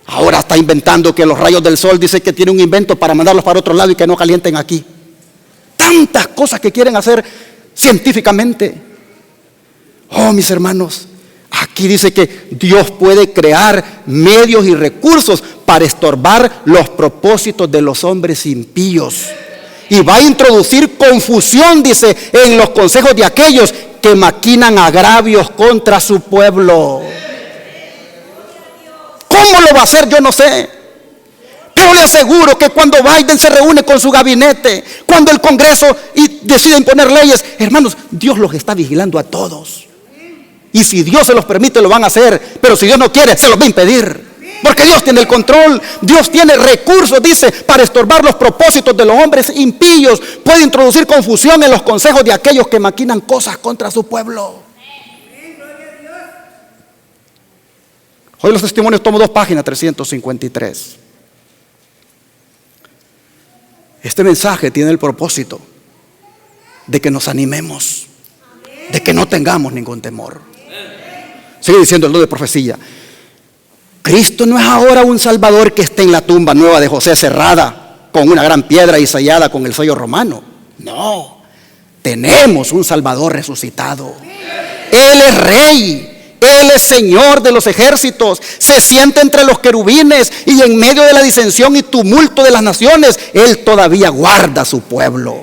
Ahora está inventando que los rayos del sol, dice que tiene un invento para mandarlos para otro lado y que no calienten aquí. Tantas cosas que quieren hacer científicamente. Oh, mis hermanos, aquí dice que Dios puede crear medios y recursos para estorbar los propósitos de los hombres impíos. Y va a introducir confusión, dice, en los consejos de aquellos que maquinan agravios contra su pueblo. ¿Cómo lo va a hacer? Yo no sé. Pero le aseguro que cuando Biden se reúne con su gabinete, cuando el Congreso decide imponer leyes, hermanos, Dios los está vigilando a todos. Y si Dios se los permite, lo van a hacer. Pero si Dios no quiere, se los va a impedir. Porque Dios tiene el control. Dios tiene recursos, dice, para estorbar los propósitos de los hombres impíos. Puede introducir confusión en los consejos de aquellos que maquinan cosas contra su pueblo. Hoy los testimonios, tomo 2 páginas, 353. Este mensaje tiene el propósito de que nos animemos, de que no tengamos ningún temor. Sigue diciendo el don de profecía: Cristo no es ahora un Salvador que esté en la tumba nueva de José cerrada con una gran piedra y sellada con el sello romano. No, tenemos un Salvador resucitado. Él es Rey. Él es Señor de los ejércitos. Se sienta entre los querubines y en medio de la disensión y tumulto de las naciones, Él todavía guarda a su pueblo.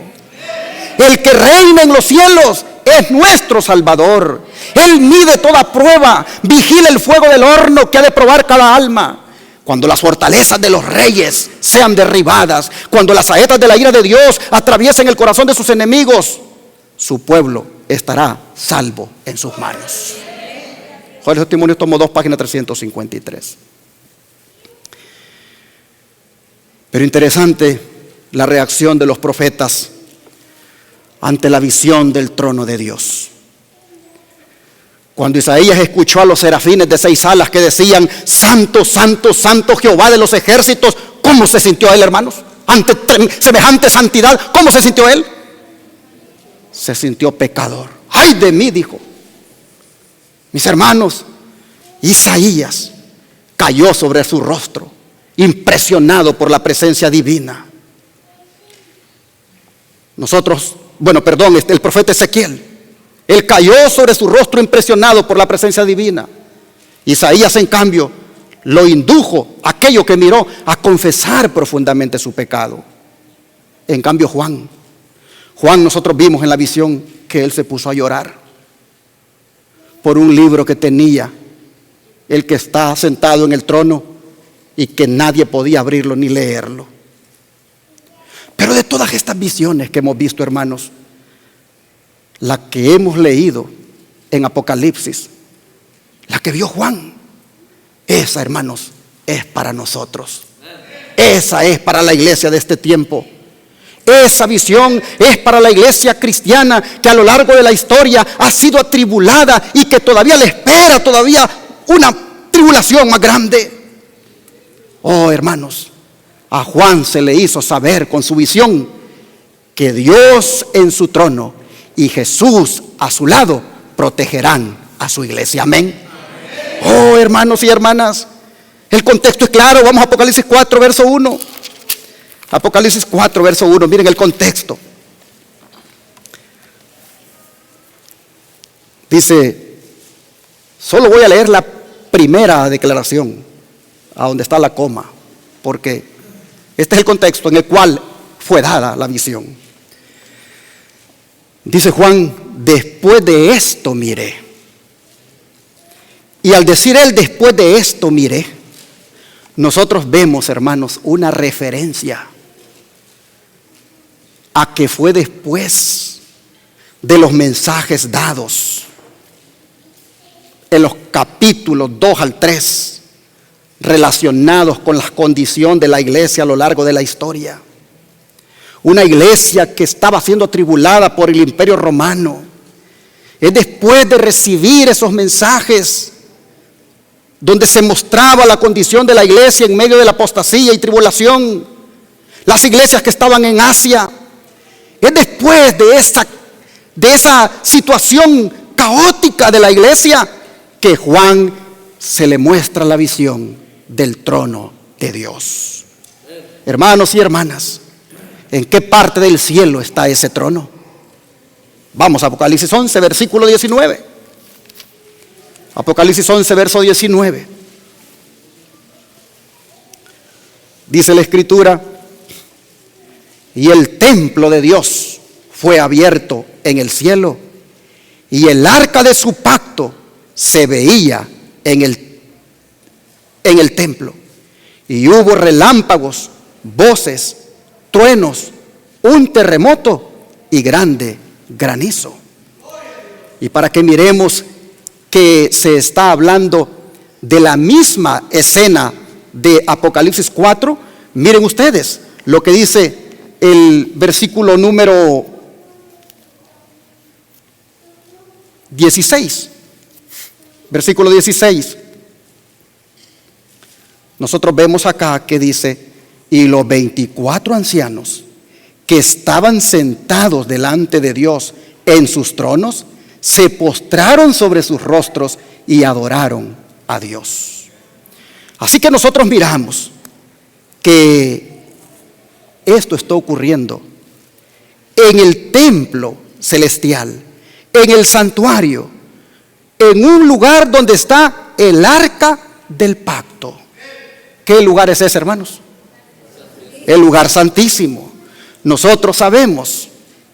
El que reina en los cielos es nuestro Salvador. Él mide toda prueba, vigila el fuego del horno que ha de probar cada alma. Cuando las fortalezas de los reyes sean derribadas, cuando las saetas de la ira de Dios atraviesen el corazón de sus enemigos, su pueblo estará salvo en sus manos. Joder, Testimonios, tomo 2 páginas 353. Pero interesante la reacción de los profetas ante la visión del trono de Dios. Cuando Isaías escuchó a los serafines de 6 alas que decían: Santo, Santo, Santo Jehová de los ejércitos, ¿cómo se sintió él, hermanos? Ante semejante santidad, ¿cómo se sintió él? Se sintió pecador. ¡Ay de mí!, dijo. Mis hermanos, Isaías cayó sobre su rostro, impresionado por la presencia divina. El profeta Ezequiel, él cayó sobre su rostro impresionado por la presencia divina. Isaías, en cambio, lo indujo, aquello que miró, a confesar profundamente su pecado. En cambio, Juan, nosotros vimos en la visión que él se puso a llorar por un libro que tenía el que está sentado en el trono y que nadie podía abrirlo ni leerlo. Pero de todas estas visiones que hemos visto, hermanos, la que hemos leído en Apocalipsis, la que vio Juan, esa, hermanos, es para nosotros. Esa es para la iglesia de este tiempo. Esa visión es para la iglesia cristiana que a lo largo de la historia ha sido atribulada y que todavía le espera todavía una tribulación más grande. Oh, hermanos, a Juan se le hizo saber con su visión que Dios en su trono y Jesús a su lado protegerán a su iglesia. Amén. Oh, hermanos y hermanas, el contexto es claro. Vamos a Apocalipsis 4, verso 1. Apocalipsis 4, verso 1. Miren el contexto. Dice, solo voy a leer la primera declaración, a donde está la coma, porque este es el contexto en el cual fue dada la visión. Dice Juan, después de esto miré. Y al decir él, después de esto miré, nosotros vemos, hermanos, una referencia a que fue después de los mensajes dados en los capítulos 2 al 3, relacionados con la condición de la iglesia a lo largo de la historia. Una iglesia que estaba siendo atribulada por el imperio romano. Es después de recibir esos mensajes donde se mostraba la condición de la iglesia en medio de la apostasía y tribulación. Las iglesias que estaban en Asia. Es después de esa situación caótica de la iglesia que Juan se le muestra la visión del trono de Dios. Hermanos y hermanas, ¿en qué parte del cielo está ese trono? Vamos a Apocalipsis 11, versículo 19. Apocalipsis 11, verso 19. Dice la Escritura, y el templo de Dios fue abierto en el cielo, y el arca de su pacto se veía en el templo. Y hubo relámpagos, voces, truenos, un terremoto y grande granizo. Y para que miremos que se está hablando de la misma escena de Apocalipsis 4, miren ustedes lo que dice el versículo número 16. Versículo 16. Nosotros vemos acá que dice, y los 24 ancianos que estaban sentados delante de Dios en sus tronos, se postraron sobre sus rostros y adoraron a Dios. Así que nosotros miramos que esto está ocurriendo en el templo celestial, en el santuario, en un lugar donde está el arca del pacto. ¿Qué lugar es ese, hermanos? El lugar santísimo. Nosotros sabemos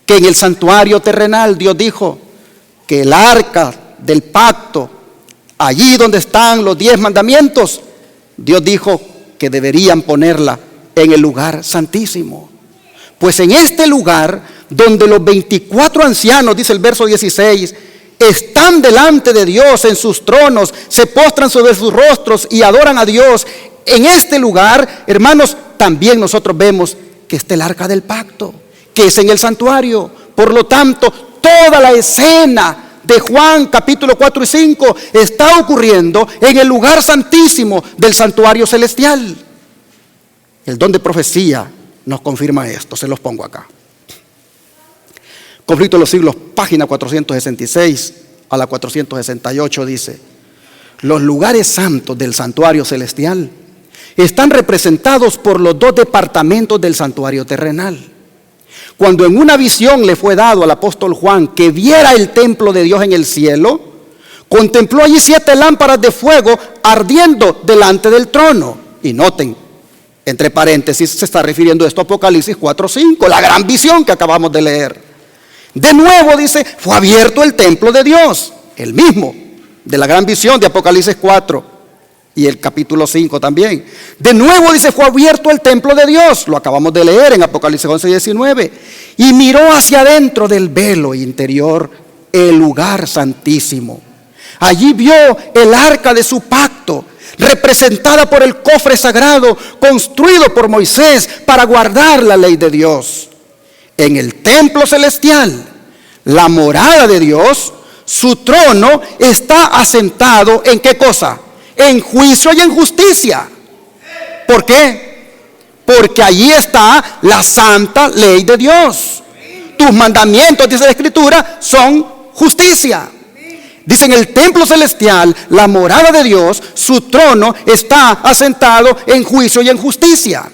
que en el santuario terrenal Dios dijo que el arca del pacto, allí donde están los 10 mandamientos, Dios dijo que deberían ponerla en el lugar santísimo. Pues en este lugar donde los 24 ancianos, dice el verso 16, están delante de Dios en sus tronos, se postran sobre sus rostros y adoran a Dios. En este lugar, hermanos, también nosotros vemos que está el arca del pacto, que es en el santuario. Por lo tanto, toda la escena de Juan capítulo 4 y 5 está ocurriendo en el lugar santísimo del santuario celestial. El don de profecía nos confirma esto, se los pongo acá. Conflicto de los siglos, página 466 a la 468 dice, los lugares santos del santuario celestial están representados por los 2 departamentos del santuario terrenal. Cuando en una visión le fue dado al apóstol Juan que viera el templo de Dios en el cielo, contempló allí 7 lámparas de fuego ardiendo delante del trono. Y noten, entre paréntesis, se está refiriendo esto a Apocalipsis 4:5, la gran visión que acabamos de leer. De nuevo dice, fue abierto el templo de Dios, el mismo de la gran visión de Apocalipsis 4 y el capítulo 5 también. De nuevo dice, fue abierto el templo de Dios, lo acabamos de leer en Apocalipsis 11:19, y miró hacia adentro del velo interior el lugar santísimo. Allí vio el arca de su pacto, representada por el cofre sagrado construido por Moisés para guardar la ley de Dios. En el templo celestial, la morada de Dios, su trono está asentado ¿en qué cosa? En juicio y en justicia. ¿Por qué? Porque allí está la santa ley de Dios. Tus mandamientos, dice la Escritura, son justicia. Dice: en el templo celestial, la morada de Dios, su trono está asentado en juicio y en justicia.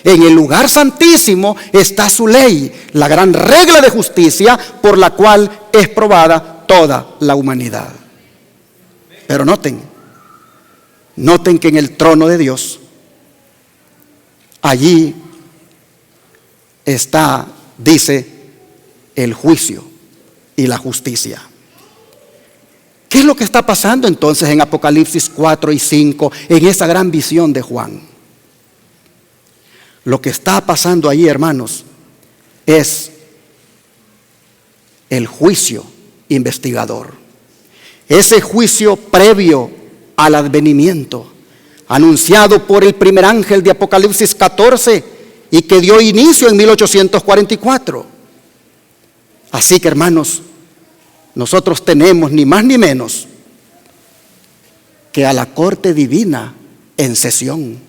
En el lugar santísimo está su ley, la gran regla de justicia por la cual es probada toda la humanidad. Pero noten que en el trono de Dios, allí está, dice, el juicio y la justicia. ¿Qué es lo que está pasando entonces en Apocalipsis 4 y 5, en esa gran visión de Juan? Lo que está pasando allí, hermanos, es el juicio investigador. Ese juicio previo al advenimiento, anunciado por el primer ángel de Apocalipsis 14 y que dio inicio en 1844. Así que, hermanos, nosotros tenemos ni más ni menos que a la corte divina en sesión,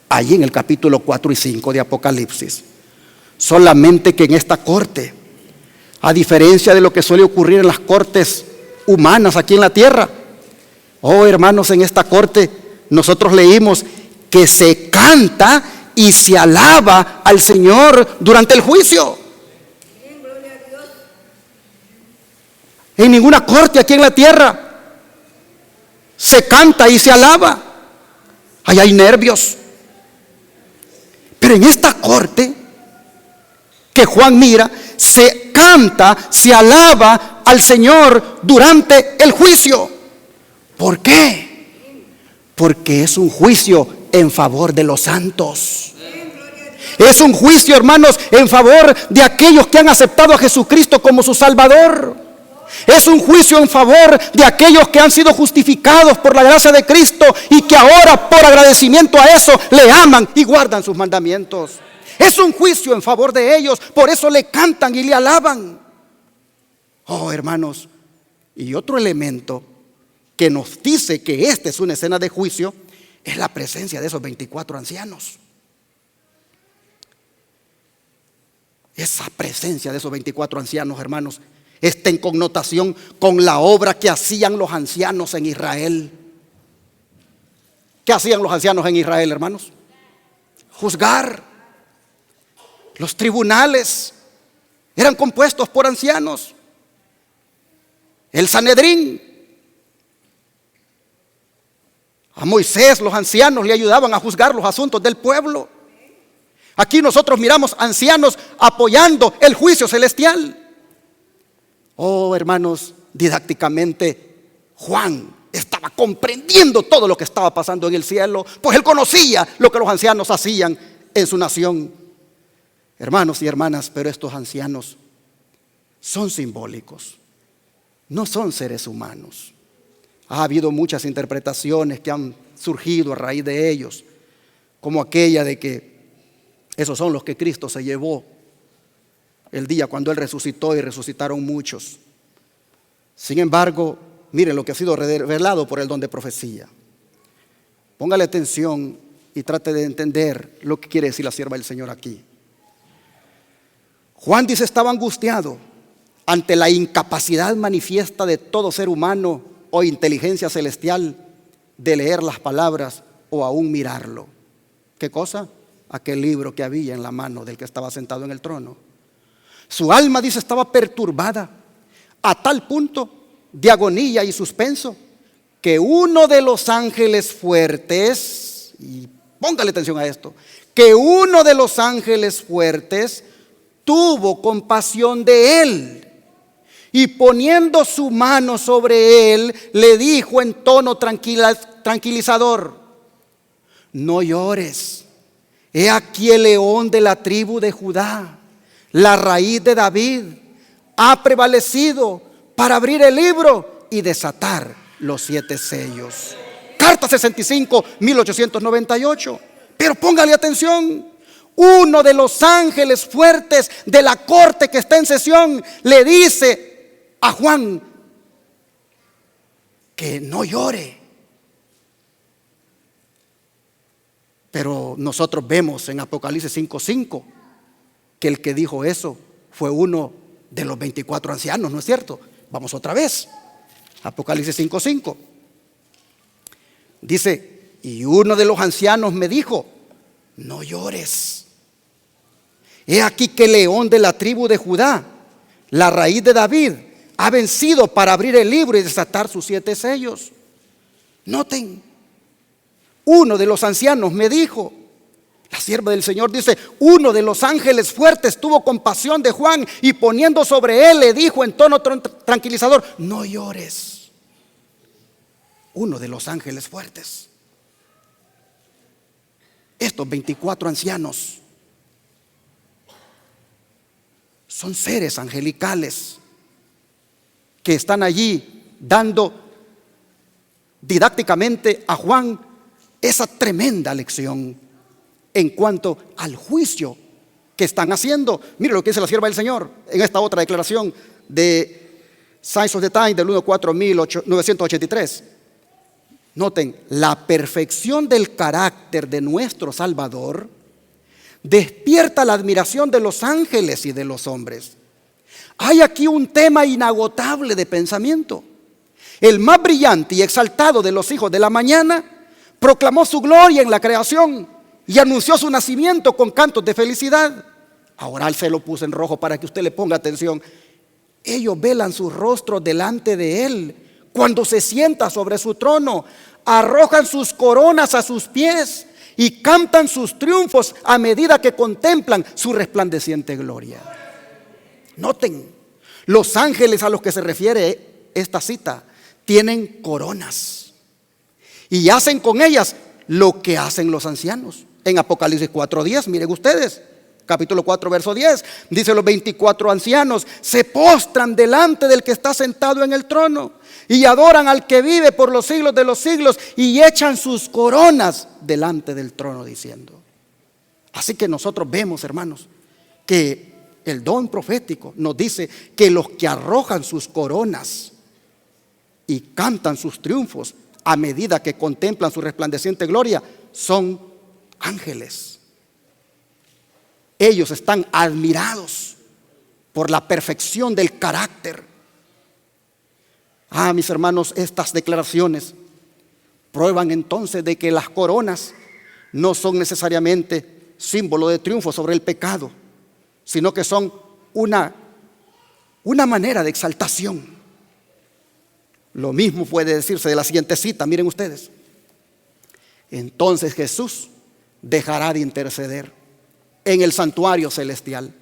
allí en el capítulo 4 y 5 de Apocalipsis. Solamente que en esta corte, a diferencia de lo que suele ocurrir en las cortes humanas aquí en la tierra, oh hermanos, en esta corte nosotros leímos que se canta y se alaba al Señor durante el juicio. En ninguna corte aquí en la tierra se canta y se alaba. Ahí hay nervios. Pero en esta corte que Juan mira, se canta, se alaba al Señor durante el juicio. ¿Por qué? Porque es un juicio en favor de los santos. Es un juicio, hermanos, en favor de aquellos que han aceptado a Jesucristo como su Salvador. Es un juicio en favor de aquellos que han sido justificados por la gracia de Cristo y que ahora, por agradecimiento a eso, le aman y guardan sus mandamientos. Es un juicio en favor de ellos, por eso le cantan y le alaban. Oh, hermanos, y otro elemento que nos dice que esta es una escena de juicio es la presencia de esos 24 ancianos. Esa presencia de esos 24 ancianos, hermanos, está en connotación con la obra que hacían los ancianos en Israel. ¿Qué hacían los ancianos en Israel, hermanos? Juzgar. Los tribunales eran compuestos por ancianos. El Sanedrín. A Moisés los ancianos le ayudaban a juzgar los asuntos del pueblo. Aquí nosotros miramos ancianos apoyando el juicio celestial. Oh, hermanos, didácticamente Juan estaba comprendiendo todo lo que estaba pasando en el cielo, pues él conocía lo que los ancianos hacían en su nación. Hermanos y hermanas, pero estos ancianos son simbólicos, no son seres humanos. Ha habido muchas interpretaciones que han surgido a raíz de ellos, como aquella de que esos son los que Cristo se llevó el día cuando Él resucitó y resucitaron muchos. Sin embargo, miren lo que ha sido revelado por el don de profecía. Póngale atención y trate de entender lo que quiere decir la sierva del Señor aquí. Juan dice: estaba angustiado ante la incapacidad manifiesta de todo ser humano o inteligencia celestial de leer las palabras o aún mirarlo. ¿Qué cosa? Aquel libro que había en la mano del que estaba sentado en el trono. Su alma, dice, estaba perturbada a tal punto de agonía y suspenso que uno de los ángeles fuertes, y póngale atención a esto, que uno de los ángeles fuertes tuvo compasión de él y poniendo su mano sobre él le dijo en tono tranquilizador: no llores, he aquí el león de la tribu de Judá, la raíz de David, ha prevalecido para abrir el libro y desatar los 7 sellos. Carta 65, 1898. Pero póngale atención, uno de los ángeles fuertes de la corte que está en sesión le dice a Juan que no llore. Pero nosotros vemos en Apocalipsis 5:5 que el que dijo eso fue uno de los 24 ancianos, ¿no es cierto? Vamos otra vez. Apocalipsis 5:5. Dice, y uno de los ancianos me dijo, no llores. He aquí que el león de la tribu de Judá, la raíz de David, ha vencido para abrir el libro y desatar sus 7 sellos. Noten, uno de los ancianos me dijo, la sierva del Señor dice, uno de los ángeles fuertes tuvo compasión de Juan y poniendo sobre él le dijo en tono tranquilizador, no llores. Uno de los ángeles fuertes. Estos 24 ancianos son seres angelicales que están allí dando didácticamente a Juan esa tremenda lección en cuanto al juicio que están haciendo. Mire lo que dice la sierva del Señor en esta otra declaración de Signs of the Times del 1/4/1983. Noten, la perfección del carácter de nuestro Salvador despierta la admiración de los ángeles y de los hombres. Hay aquí un tema inagotable de pensamiento. El más brillante y exaltado de los hijos de la mañana proclamó su gloria en la creación y anunció su nacimiento con cantos de felicidad. Ahora él se lo puso en rojo para que usted le ponga atención. Ellos velan sus rostros delante de él cuando se sienta sobre su trono, arrojan sus coronas a sus pies y cantan sus triunfos a medida que contemplan su resplandeciente gloria. Noten, los ángeles a los que se refiere esta cita tienen coronas y hacen con ellas lo que hacen los ancianos. En Apocalipsis 4:10, miren ustedes, capítulo 4, verso 10, dice: los 24 ancianos se postran delante del que está sentado en el trono y adoran al que vive por los siglos de los siglos y echan sus coronas delante del trono diciendo. Así que nosotros vemos, hermanos, que el don profético nos dice que los que arrojan sus coronas y cantan sus triunfos a medida que contemplan su resplandeciente gloria son ángeles. Ellos están admirados por la perfección del carácter. Mis hermanos, estas declaraciones prueban entonces de que las coronas no son necesariamente símbolo de triunfo sobre el pecado, sino que son una manera de exaltación. Lo mismo puede decirse de la siguiente cita, miren ustedes. Entonces Jesús dejará de interceder en el santuario celestial,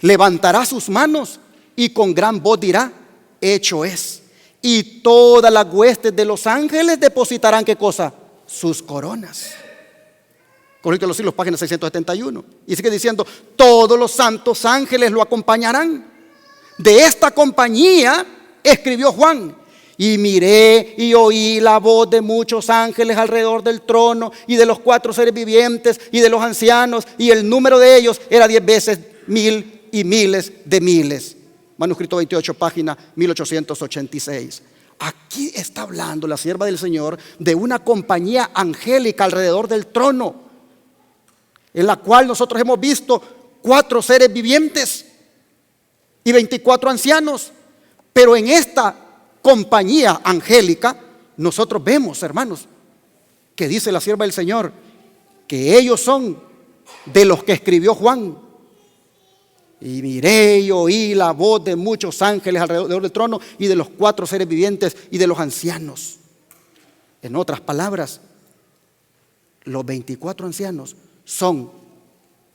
levantará sus manos y con gran voz dirá: hecho es. Y todas las huestes de los ángeles depositarán, ¿qué cosa? Sus coronas. Corintios de los Siglos, página 671. Y sigue diciendo: todos los santos ángeles lo acompañarán. De esta compañía escribió Juan: y miré y oí la voz de muchos ángeles alrededor del trono y de los 4 seres vivientes y de los ancianos, y el número de ellos era 10 veces 1000 y miles de miles. Manuscrito 28, página 1886. Aquí está hablando la sierva del Señor de una compañía angélica alrededor del trono, en la cual nosotros hemos visto 4 seres vivientes y 24 ancianos. Pero en esta compañía angélica nosotros vemos, hermanos, que dice la sierva del Señor que ellos son de los que escribió Juan. Y miré y oí la voz de muchos ángeles alrededor del trono y de los 4 seres vivientes y de los ancianos. En otras palabras, los 24 ancianos son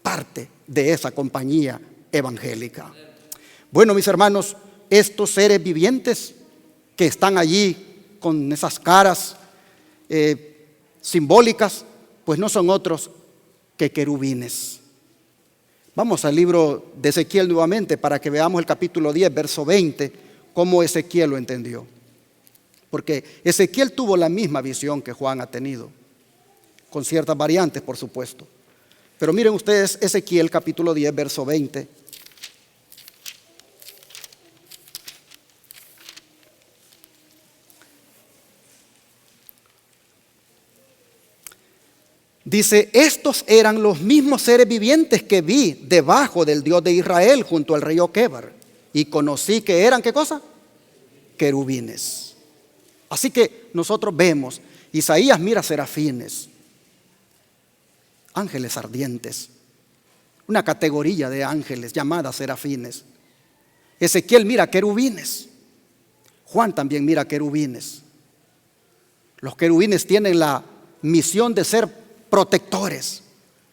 parte de esa compañía evangélica. Bueno, mis hermanos, estos seres vivientes que están allí con esas caras simbólicas, pues no son otros que querubines. Vamos al libro de Ezequiel nuevamente para que veamos el capítulo 10, verso 20, cómo Ezequiel lo entendió. Porque Ezequiel tuvo la misma visión que Juan ha tenido, con ciertas variantes, por supuesto. Pero miren ustedes Ezequiel capítulo 10, verso 20. Dice, estos eran los mismos seres vivientes que vi debajo del Dios de Israel junto al río Quebar. Y conocí que eran, ¿qué cosa? Querubines. Así que nosotros vemos, Isaías mira serafines, ángeles ardientes, una categoría de ángeles llamada serafines. Ezequiel mira querubines. Juan también mira querubines. Los querubines tienen la misión de ser protectores,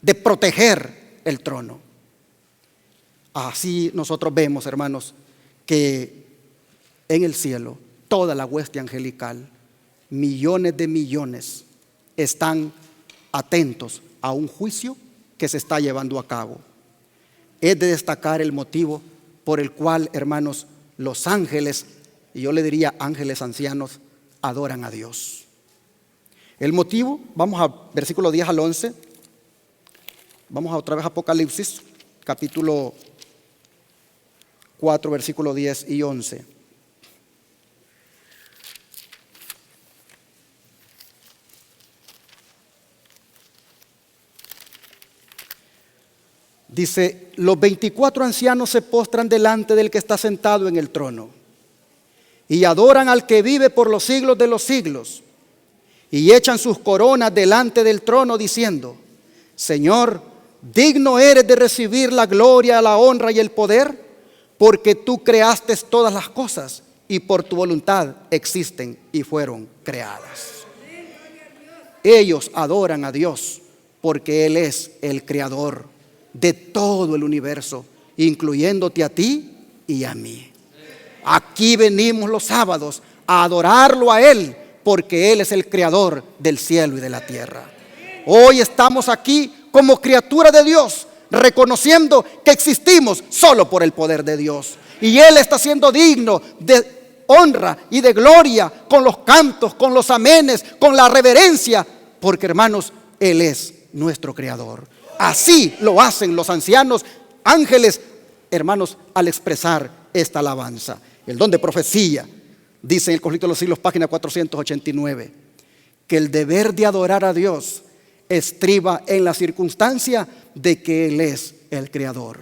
de proteger el trono. Así nosotros vemos, hermanos, que en el cielo toda la hueste angelical, millones de millones, están atentos a un juicio que se está llevando a cabo. Es de destacar el motivo por el cual, hermanos, los ángeles, y yo le diría ángeles ancianos, adoran a Dios. El motivo, vamos a versículo 10 al 11, vamos a otra vez a Apocalipsis, capítulo 4, versículo 10 y 11. Dice, los 24 ancianos se postran delante del que está sentado en el trono y adoran al que vive por los siglos de los siglos. Y echan sus coronas delante del trono diciendo, Señor, digno eres de recibir la gloria, la honra y el poder, porque tú creaste todas las cosas y por tu voluntad existen y fueron creadas. Ellos adoran a Dios porque Él es el creador de todo el universo, incluyéndote a ti y a mí. Aquí venimos los sábados a adorarlo a Él, porque Él es el creador del cielo y de la tierra. Hoy estamos aquí como criatura de Dios, reconociendo que existimos solo por el poder de Dios. Y Él está siendo digno de honra y de gloria con los cantos, con los amenes, con la reverencia, porque hermanos, Él es nuestro creador. Así lo hacen los ancianos ángeles, hermanos, al expresar esta alabanza. El don de profecía dice en el Conflicto de los Siglos, página 489, que el deber de adorar a Dios estriba en la circunstancia de que Él es el creador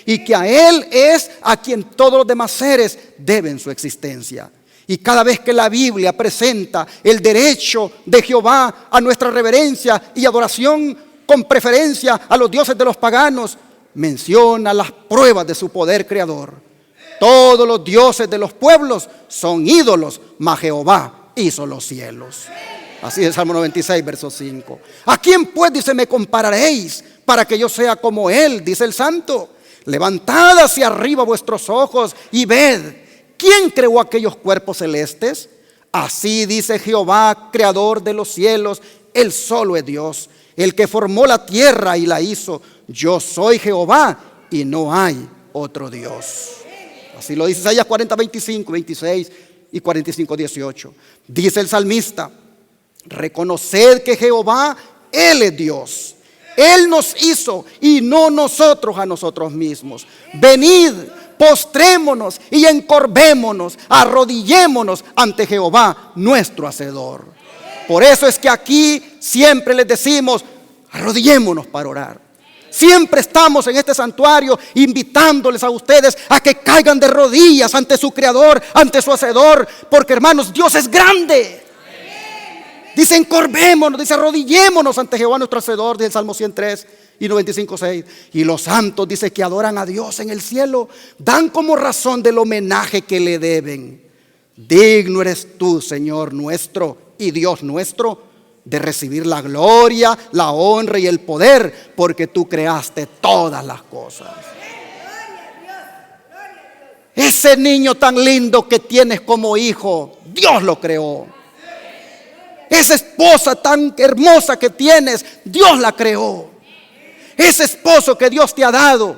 y que a Él es a quien todos los demás seres deben su existencia. Y cada vez que la Biblia presenta el derecho de Jehová a nuestra reverencia y adoración con preferencia a los dioses de los paganos, menciona las pruebas de su poder creador. Todos los dioses de los pueblos son ídolos, mas Jehová hizo los cielos. Así es Salmo 96, verso 5. ¿A quién pues, dice, me compararéis para que yo sea como Él? Dice el santo. Levantad hacia arriba vuestros ojos y ved, ¿quién creó aquellos cuerpos celestes? Así dice Jehová, creador de los cielos, Él solo es Dios, el que formó la tierra y la hizo. Yo soy Jehová y no hay otro Dios. Así lo dice Isaías 40, 25, 26 y 45, 18. Dice el salmista, reconoced que Jehová, Él es Dios. Él nos hizo y no nosotros a nosotros mismos. Venid, postrémonos y encorvémonos, arrodillémonos ante Jehová, nuestro Hacedor. Por eso es que aquí siempre les decimos, arrodillémonos para orar. Siempre estamos en este santuario invitándoles a ustedes a que caigan de rodillas ante su Creador, ante su Hacedor, porque hermanos, Dios es grande. Dice encorvémonos, dice arrodillémonos ante Jehová nuestro Hacedor, dice el Salmo 103 y 95:6. Y los santos, dice, que adoran a Dios en el cielo, dan como razón del homenaje que le deben. Digno eres tú, Señor nuestro y Dios nuestro, de recibir la gloria, la honra y el poder, porque tú creaste todas las cosas. Ese niño tan lindo que tienes como hijo, Dios lo creó. Esa esposa tan hermosa que tienes, Dios la creó. Ese esposo que Dios te ha dado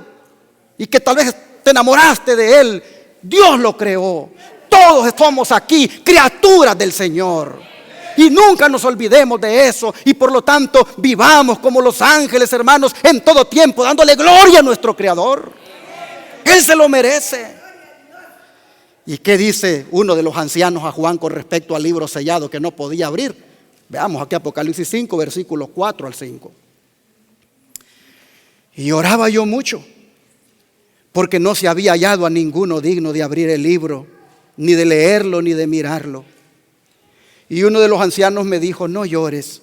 y que tal vez te enamoraste de él, Dios lo creó. Todos somos aquí criaturas del Señor. Y nunca nos olvidemos de eso. Y por lo tanto vivamos como los ángeles, hermanos, en todo tiempo, dándole gloria a nuestro Creador. Él se lo merece. ¿Y qué dice uno de los ancianos a Juan con respecto al libro sellado que no podía abrir? Veamos aquí Apocalipsis 5, versículos 4 al 5. Y oraba yo mucho, porque no se había hallado a ninguno digno de abrir el libro, ni de leerlo, ni de mirarlo. Y uno de los ancianos me dijo: no llores.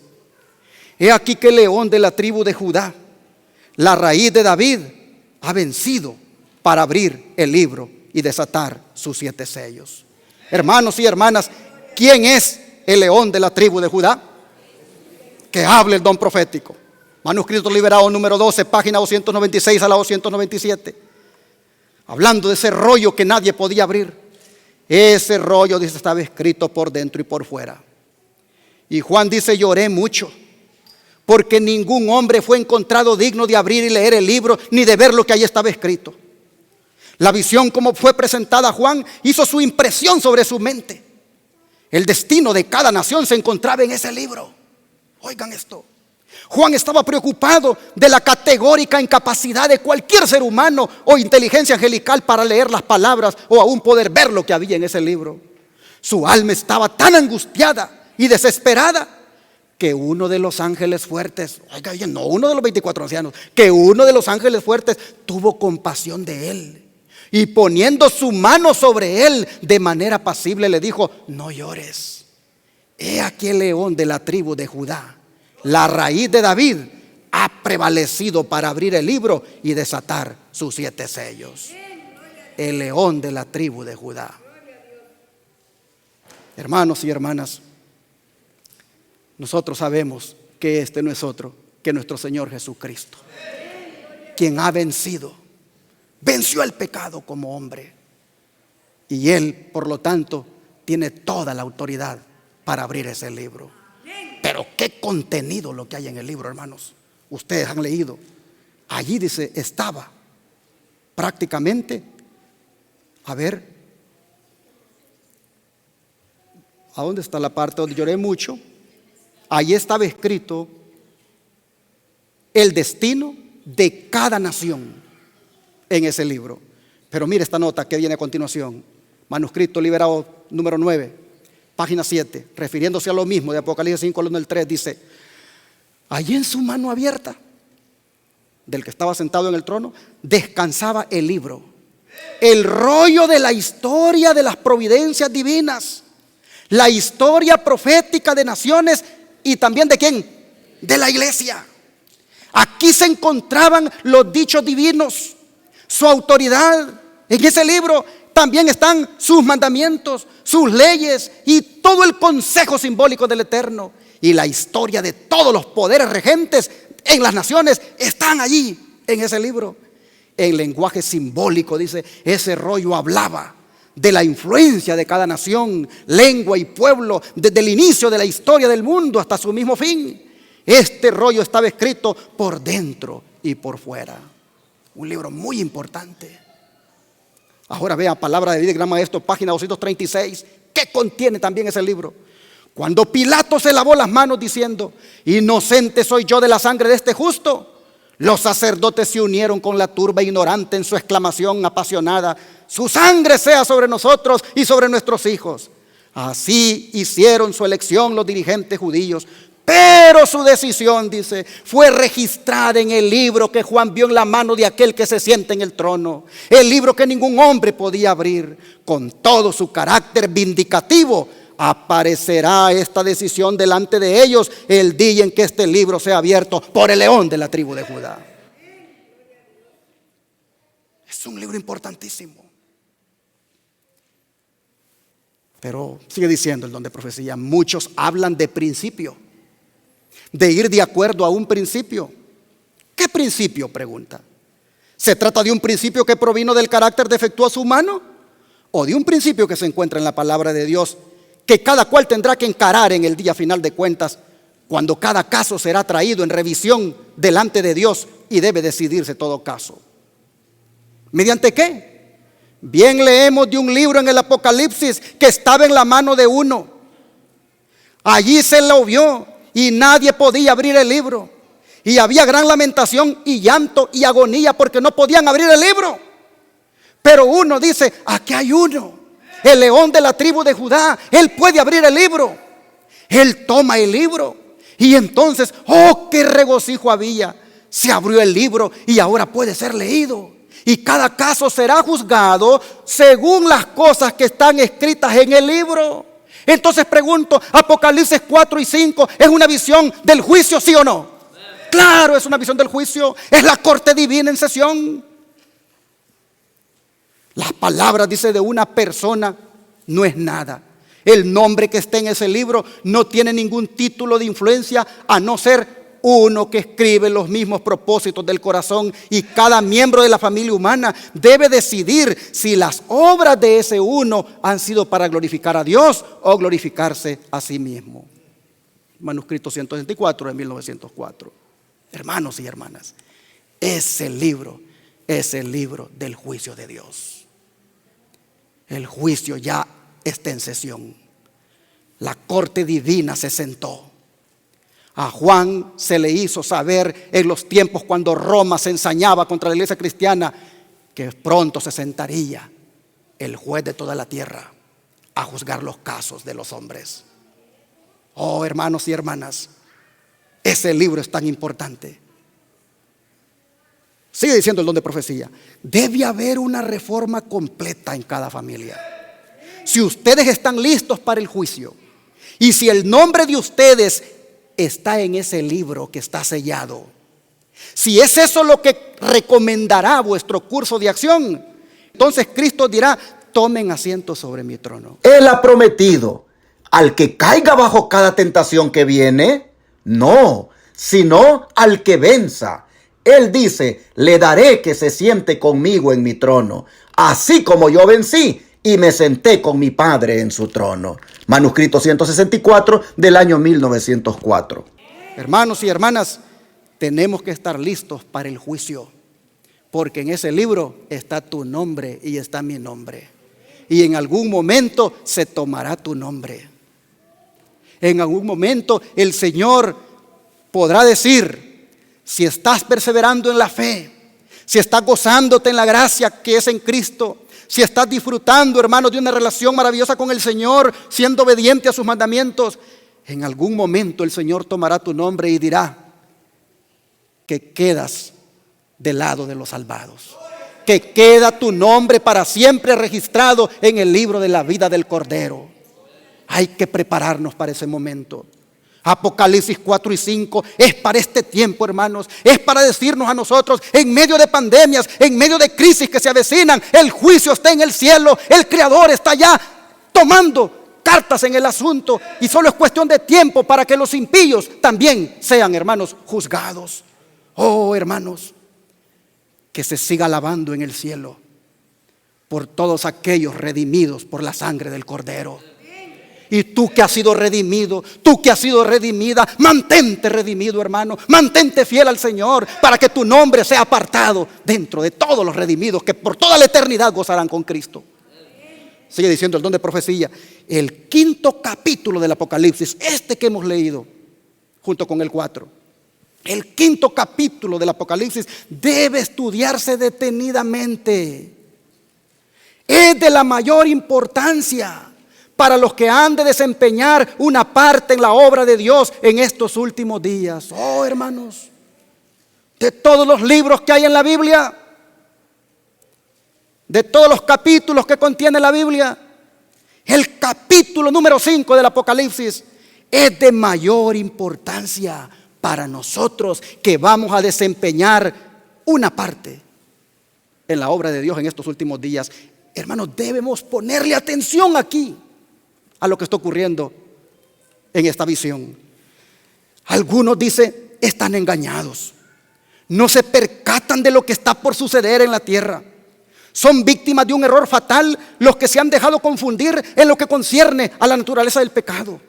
He aquí que el león de la tribu de Judá, la raíz de David, ha vencido para abrir el libro y desatar sus 7 sellos. Hermanos y hermanas, ¿quién es el león de la tribu de Judá? Que hable el don profético. Manuscrito liberado número 12, página 296 a la 297. Hablando de ese rollo que nadie podía abrir. Ese rollo, dice, estaba escrito por dentro y por fuera. Y Juan dice: lloré mucho, porque ningún hombre fue encontrado digno de abrir y leer el libro, ni de ver lo que ahí estaba escrito. La visión, como fue presentada a Juan, hizo su impresión sobre su mente. El destino de cada nación se encontraba en ese libro. Oigan esto. Juan estaba preocupado de la categórica incapacidad de cualquier ser humano o inteligencia angelical para leer las palabras o aún poder ver lo que había en ese libro. Su alma estaba tan angustiada y desesperada que uno de los ángeles fuertes, oiga bien, no uno de los 24 ancianos, que uno de los ángeles fuertes tuvo compasión de él y poniendo su mano sobre él de manera apacible le dijo: no llores. He aquí el león de la tribu de Judá, la raíz de David, ha prevalecido para abrir el libro y desatar sus 7 sellos. El león de la tribu de Judá. Hermanos y hermanas, nosotros sabemos que este no es otro que nuestro Señor Jesucristo, quien ha vencido, venció el pecado como hombre. Y Él, por lo tanto, tiene toda la autoridad para abrir ese libro. Pero qué contenido lo que hay en el libro, hermanos. Ustedes han leído. Allí dice, estaba prácticamente, a ver, ¿a dónde está la parte donde lloré mucho? Allí estaba escrito el destino de cada nación en ese libro. Pero mire esta nota que viene a continuación. Manuscrito liberado número 9. Página 7, refiriéndose a lo mismo de Apocalipsis 5, 1 al 3, dice: allí en su mano abierta del que estaba sentado en el trono descansaba el libro, el rollo de la historia de las providencias divinas, la historia profética de naciones y también ¿de quién? De la iglesia. Aquí se encontraban los dichos divinos, su autoridad. En ese libro también están sus mandamientos, sus leyes y todo el consejo simbólico del Eterno. Y la historia de todos los poderes regentes en las naciones están allí en ese libro. En lenguaje simbólico, dice, ese rollo hablaba de la influencia de cada nación, lengua y pueblo desde el inicio de la historia del mundo hasta su mismo fin. Este rollo estaba escrito por dentro y por fuera. Un libro muy importante. Ahora vea, palabra de vida, gran maestro, página 236. ¿Qué contiene también ese libro? Cuando Pilato se lavó las manos diciendo: inocente soy yo de la sangre de este justo, los sacerdotes se unieron con la turba ignorante en su exclamación apasionada: su sangre sea sobre nosotros y sobre nuestros hijos. Así hicieron su elección los dirigentes judíos. Pero su decisión, dice, fue registrada en el libro que Juan vio en la mano de aquel que se sienta en el trono. El libro que ningún hombre podía abrir. Con todo su carácter vindicativo, aparecerá esta decisión delante de ellos el día en que este libro sea abierto por el león de la tribu de Judá. Es un libro importantísimo. Pero sigue diciendo el don de profecía: muchos hablan de principio, de ir de acuerdo a un principio. ¿Qué principio? Pregunta. ¿Se trata de un principio que provino del carácter defectuoso humano? ¿O de un principio que se encuentra en la palabra de Dios, que cada cual tendrá que encarar en el día final de cuentas, cuando cada caso será traído en revisión delante de Dios y debe decidirse todo caso? ¿Mediante qué? Bien leemos de un libro en el Apocalipsis que estaba en la mano de uno. Allí se lo vio y nadie podía abrir el libro. Y había gran lamentación y llanto y agonía porque no podían abrir el libro. Pero uno dice, aquí hay uno, el león de la tribu de Judá. Él puede abrir el libro. Él toma el libro. Y entonces, oh, qué regocijo había. Se abrió el libro y ahora puede ser leído. Y cada caso será juzgado según las cosas que están escritas en el libro. Entonces pregunto, Apocalipsis 4 y 5, ¿es una visión del juicio, sí o no? Claro, es una visión del juicio. Es la corte divina en sesión. Las palabras, dice, de una persona no es nada. El nombre que esté en ese libro no tiene ningún título de influencia, a no ser uno que escribe los mismos propósitos del corazón. Y cada miembro de la familia humana debe decidir si las obras de ese uno han sido para glorificar a Dios o glorificarse a sí mismo. Manuscrito 164 de 1904. Hermanos y hermanas, ese libro es el libro del juicio de Dios. El juicio ya está en sesión. La corte divina se sentó. A Juan se le hizo saber en los tiempos cuando Roma se ensañaba contra la iglesia cristiana que pronto se sentaría el juez de toda la tierra a juzgar los casos de los hombres. Oh, hermanos y hermanas, ese libro es tan importante. Sigue diciendo el don de profecía. Debe haber una reforma completa en cada familia. Si ustedes están listos para el juicio y si el nombre de ustedes está en ese libro que está sellado, si es eso lo que recomendará vuestro curso de acción, entonces Cristo dirá: tomen asiento sobre mi trono. Él ha prometido al que caiga bajo cada tentación que viene, no, sino al que venza. Él dice: le daré que se siente conmigo en mi trono, así como yo vencí y me senté con mi Padre en su trono. Manuscrito 164 del año 1904. Hermanos y hermanas, tenemos que estar listos para el juicio, porque en ese libro está tu nombre y está mi nombre. Y en algún momento se tomará tu nombre. En algún momento el Señor podrá decir: si estás perseverando en la fe, si estás gozándote en la gracia que es en Cristo, si estás disfrutando, hermano, de una relación maravillosa con el Señor, siendo obediente a sus mandamientos, en algún momento el Señor tomará tu nombre y dirá que quedas del lado de los salvados, que queda tu nombre para siempre registrado en el libro de la vida del Cordero. Hay que prepararnos para ese momento. Apocalipsis 4 y 5 es para este tiempo, hermanos. Es para decirnos a nosotros, en medio de pandemias, en medio de crisis que se avecinan, el juicio está en el cielo. El Creador está ya tomando cartas en el asunto, y solo es cuestión de tiempo para que los impíos también sean, hermanos, juzgados. Oh, hermanos, que se siga alabando en el cielo por todos aquellos redimidos por la sangre del Cordero. Y tú que has sido redimido, tú que has sido redimida, mantente redimido, hermano. Mantente fiel al Señor para que tu nombre sea apartado dentro de todos los redimidos que por toda la eternidad gozarán con Cristo. Sigue diciendo el don de profecía. El quinto capítulo del Apocalipsis, este que hemos leído junto con el 4, el quinto capítulo del Apocalipsis debe estudiarse detenidamente. Es de la mayor importancia para los que han de desempeñar una parte en la obra de Dios en estos últimos días. Oh, hermanos, de todos los libros que hay en la Biblia, de todos los capítulos que contiene la Biblia, el capítulo número 5 del Apocalipsis es de mayor importancia para nosotros que vamos a desempeñar una parte en la obra de Dios en estos últimos días. Hermanos, debemos ponerle atención aquí a lo que está ocurriendo en esta visión. Algunos dicen, están engañados, no se percatan de lo que está por suceder en la tierra. Son víctimas de un error fatal los que se han dejado confundir en lo que concierne a la naturaleza del pecado.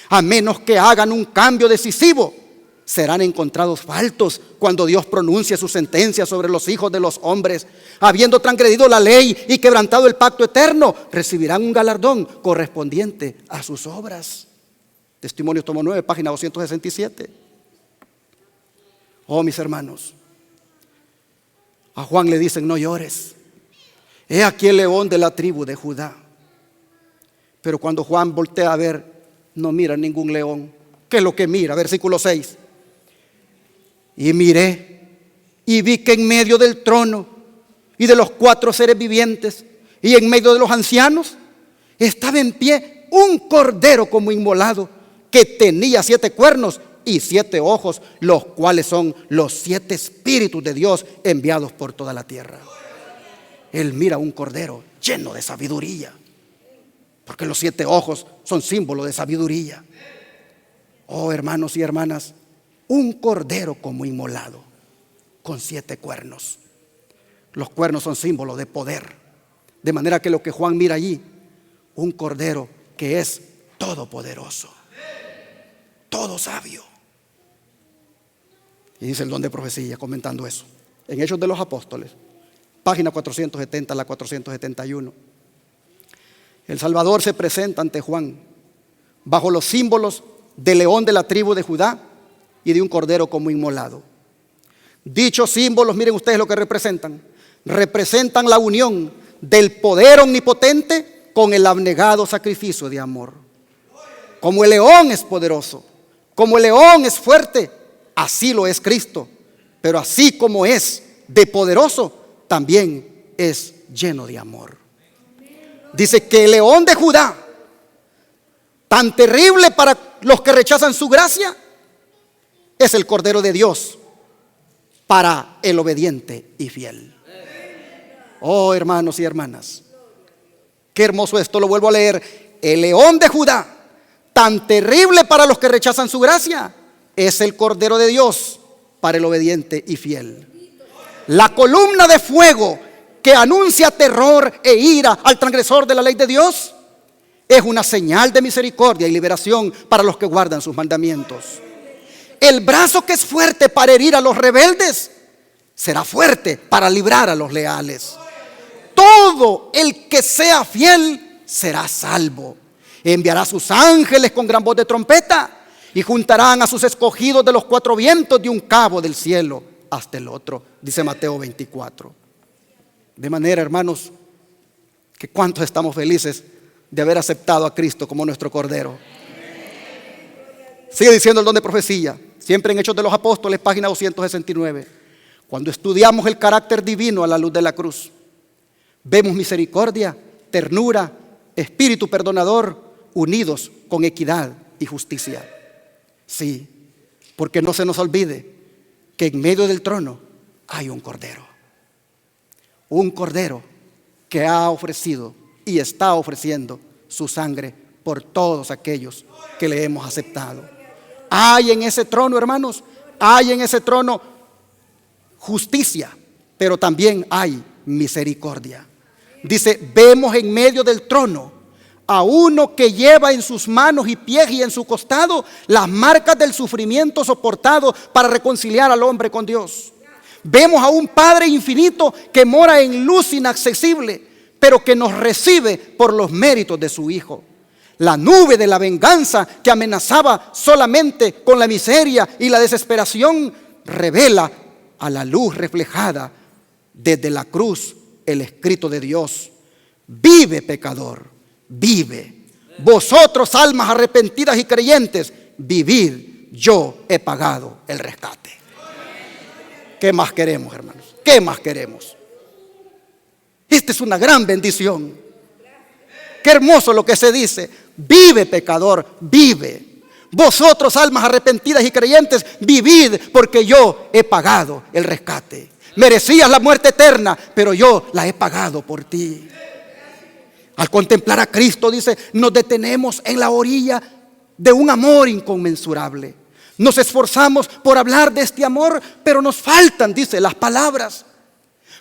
A menos que hagan un cambio decisivo, serán encontrados faltos cuando Dios pronuncie su sentencia sobre los hijos de los hombres. Habiendo transgredido la ley y quebrantado el pacto eterno, recibirán un galardón correspondiente a sus obras. Testimonios tomo 9, página 267. Oh, mis hermanos, a Juan le dicen: no llores, he aquí el león de la tribu de Judá. Pero cuando Juan voltea a ver, no mira ningún león. ¿Qué es lo que mira? Versículo 6. Y miré y vi que en medio del trono y de los 4 seres vivientes y en medio de los ancianos estaba en pie un cordero como inmolado, que tenía 7 cuernos y 7 ojos, los cuales son los 7 espíritus de Dios enviados por toda la tierra. Él mira un cordero lleno de sabiduría, porque los 7 ojos son símbolo de sabiduría. Oh, hermanos y hermanas, un cordero como inmolado, con 7 cuernos. Los cuernos son símbolo de poder. De manera que lo que Juan mira allí, un cordero que es todopoderoso, todo sabio. Y dice el don de profecía comentando eso. En Hechos de los Apóstoles, página 470 a la 471. El Salvador se presenta ante Juan bajo los símbolos del león de la tribu de Judá y de un cordero como inmolado. Dichos símbolos, miren ustedes lo que representan. Representan la unión del poder omnipotente con el abnegado sacrificio de amor. Como el león es poderoso, como el león es fuerte, así lo es Cristo. Pero así como es de poderoso, también es lleno de amor. Dice que el león de Judá, tan terrible para los que rechazan su gracia, es el Cordero de Dios para el obediente y fiel. Oh, hermanos y hermanas, qué hermoso esto, lo vuelvo a leer. El león de Judá, tan terrible para los que rechazan su gracia, es el Cordero de Dios para el obediente y fiel. La columna de fuego que anuncia terror e ira al transgresor de la ley de Dios es una señal de misericordia y liberación para los que guardan sus mandamientos. El brazo que es fuerte para herir a los rebeldes será fuerte para librar a los leales. Todo el que sea fiel será salvo. Enviará a sus ángeles con gran voz de trompeta y juntarán a sus escogidos de los 4 vientos, de un cabo del cielo hasta el otro, dice Mateo 24. De manera, hermanos, que cuántos estamos felices de haber aceptado a Cristo como nuestro Cordero. Sigue diciendo el don de profecía, siempre en Hechos de los Apóstoles, página 269. Cuando estudiamos el carácter divino a la luz de la cruz, vemos misericordia, ternura, espíritu perdonador, unidos con equidad y justicia. Sí, porque no se nos olvide que en medio del trono hay un cordero. Un cordero que ha ofrecido y está ofreciendo su sangre por todos aquellos que le hemos aceptado. Hay en ese trono, hermanos, hay en ese trono justicia, pero también hay misericordia. Dice, vemos en medio del trono a uno que lleva en sus manos y pies y en su costado las marcas del sufrimiento soportado para reconciliar al hombre con Dios. Vemos a un Padre infinito que mora en luz inaccesible, pero que nos recibe por los méritos de su Hijo. La nube de la venganza que amenazaba solamente con la miseria y la desesperación revela a la luz reflejada desde la cruz el escrito de Dios: vive, pecador, vive. Vosotros, almas arrepentidas y creyentes, vivid, yo he pagado el rescate. ¿Qué más queremos, hermanos? ¿Qué más queremos? Esta es una gran bendición. Qué hermoso lo que se dice: vive, pecador, vive. Vosotros, almas arrepentidas y creyentes, vivid, porque yo he pagado el rescate. Merecías la muerte eterna, pero yo la he pagado por ti. Al contemplar a Cristo, dice, nos detenemos en la orilla de un amor inconmensurable. Nos esforzamos por hablar de este amor, pero nos faltan, dice, las palabras.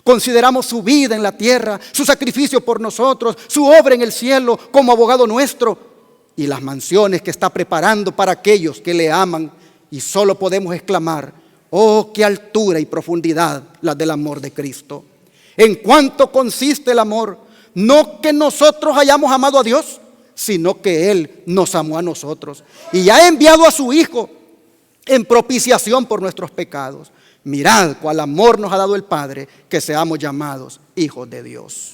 Consideramos su vida en la tierra, su sacrificio por nosotros, su obra en el cielo como abogado nuestro y las mansiones que está preparando para aquellos que le aman. Y solo podemos exclamar: oh, qué altura y profundidad la del amor de Cristo. ¿En cuánto consiste el amor? No que nosotros hayamos amado a Dios, sino que Él nos amó a nosotros y ha enviado a su Hijo en propiciación por nuestros pecados. Mirad cuál amor nos ha dado el Padre, que seamos llamados hijos de Dios.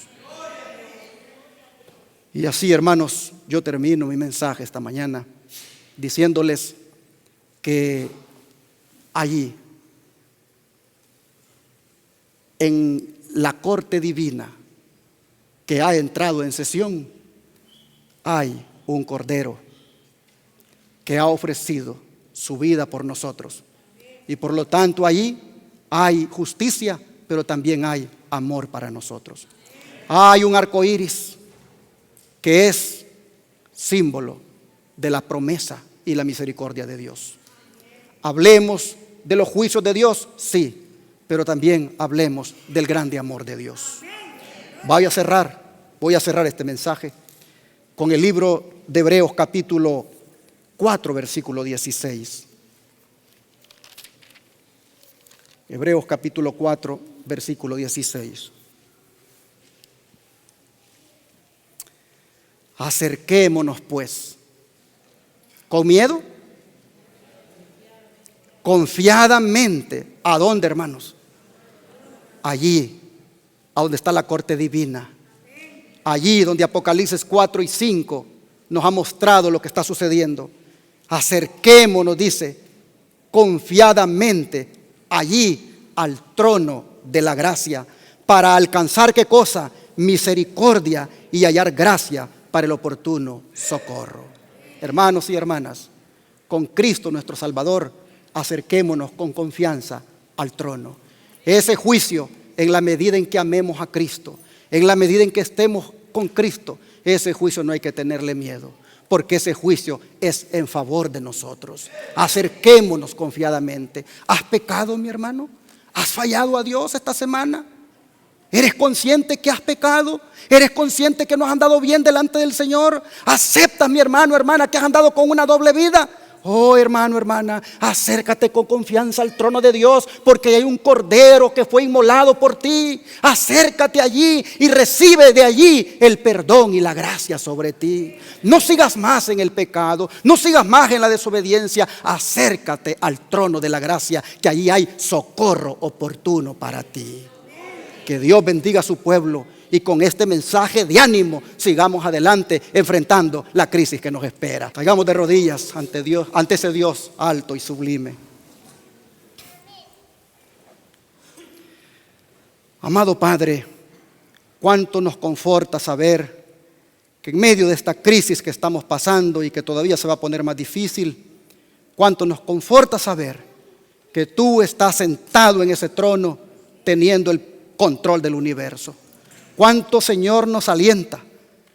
Y así, hermanos, yo termino mi mensaje esta mañana diciéndoles que allí, en la corte divina que ha entrado en sesión, hay un Cordero que ha ofrecido su vida por nosotros. Y por lo tanto allí hay justicia, pero también hay amor para nosotros. Hay un arco iris que es símbolo de la promesa y la misericordia de Dios. Hablemos de los juicios de Dios, sí, pero también hablemos del grande amor de Dios. Voy a cerrar este mensaje con el libro de Hebreos capítulo 4, versículo 16. Hebreos capítulo 4, versículo 16. Acerquémonos pues, con miedo, confiadamente. ¿A dónde, hermanos? Allí, a donde está la corte divina. Allí donde Apocalipsis 4 y 5 nos ha mostrado lo que está sucediendo. Acerquémonos, dice, confiadamente allí al trono de la gracia, para alcanzar, ¿qué cosa? Misericordia y hallar gracia para el oportuno socorro. Hermanos y hermanas, con Cristo nuestro Salvador, acerquémonos con confianza al trono. Ese juicio, en la medida en que amemos a Cristo, en la medida en que estemos con Cristo, ese juicio no hay que tenerle miedo, porque ese juicio es en favor de nosotros. Acerquémonos confiadamente. ¿Has pecado, mi hermano? ¿Has fallado a Dios esta semana? ¿Eres consciente que has pecado? ¿Eres consciente que no has andado bien delante del Señor? ¿Aceptas, mi hermano, hermana, que has andado con una doble vida? Oh, hermano, hermana, acércate con confianza al trono de Dios, porque hay un Cordero que fue inmolado por ti. Acércate allí y recibe de allí el perdón y la gracia sobre ti. No sigas más en el pecado, no sigas más en la desobediencia. Acércate al trono de la gracia, que allí hay socorro oportuno para ti. Que Dios bendiga a su pueblo, y con este mensaje de ánimo sigamos adelante enfrentando la crisis que nos espera. Caigamos de rodillas ante Dios, ante ese Dios alto y sublime. Amado Padre, cuánto nos conforta saber que en medio de esta crisis que estamos pasando y que todavía se va a poner más difícil, cuánto nos conforta saber que tú estás sentado en ese trono teniendo el control del universo. Cuánto, Señor, nos alienta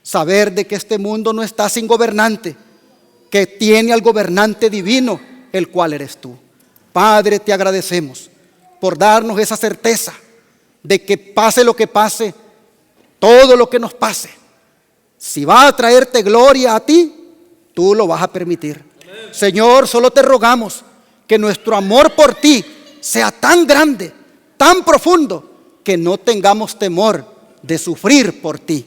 saber de que este mundo no está sin gobernante, que tiene al gobernante divino, el cual eres tú. Padre, te agradecemos por darnos esa certeza de que pase lo que pase, todo lo que nos pase, si va a traerte gloria a ti, tú lo vas a permitir. Amén. Señor, solo te rogamos que nuestro amor por ti sea tan grande, tan profundo, que no tengamos temor de sufrir por ti.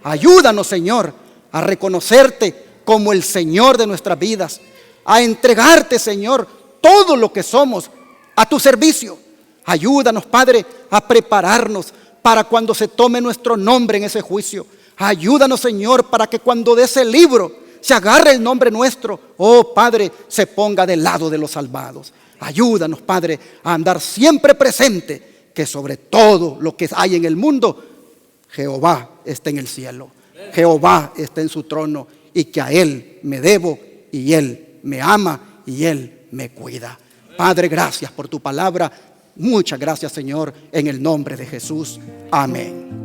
Ayúdanos, Señor, a reconocerte como el Señor de nuestras vidas, a entregarte, Señor, todo lo que somos a tu servicio. Ayúdanos, Padre, a prepararnos para cuando se tome nuestro nombre en ese juicio. Ayúdanos, Señor, para que cuando de ese libro se agarre el nombre nuestro, oh Padre, se ponga del lado de los salvados. Ayúdanos, Padre, a andar siempre presente, que sobre todo lo que hay en el mundo, Jehová está en el cielo, Jehová está en su trono, y que a Él me debo, y Él me ama, y Él me cuida. Padre, gracias por tu palabra. Muchas gracias, Señor, en el nombre de Jesús. Amén.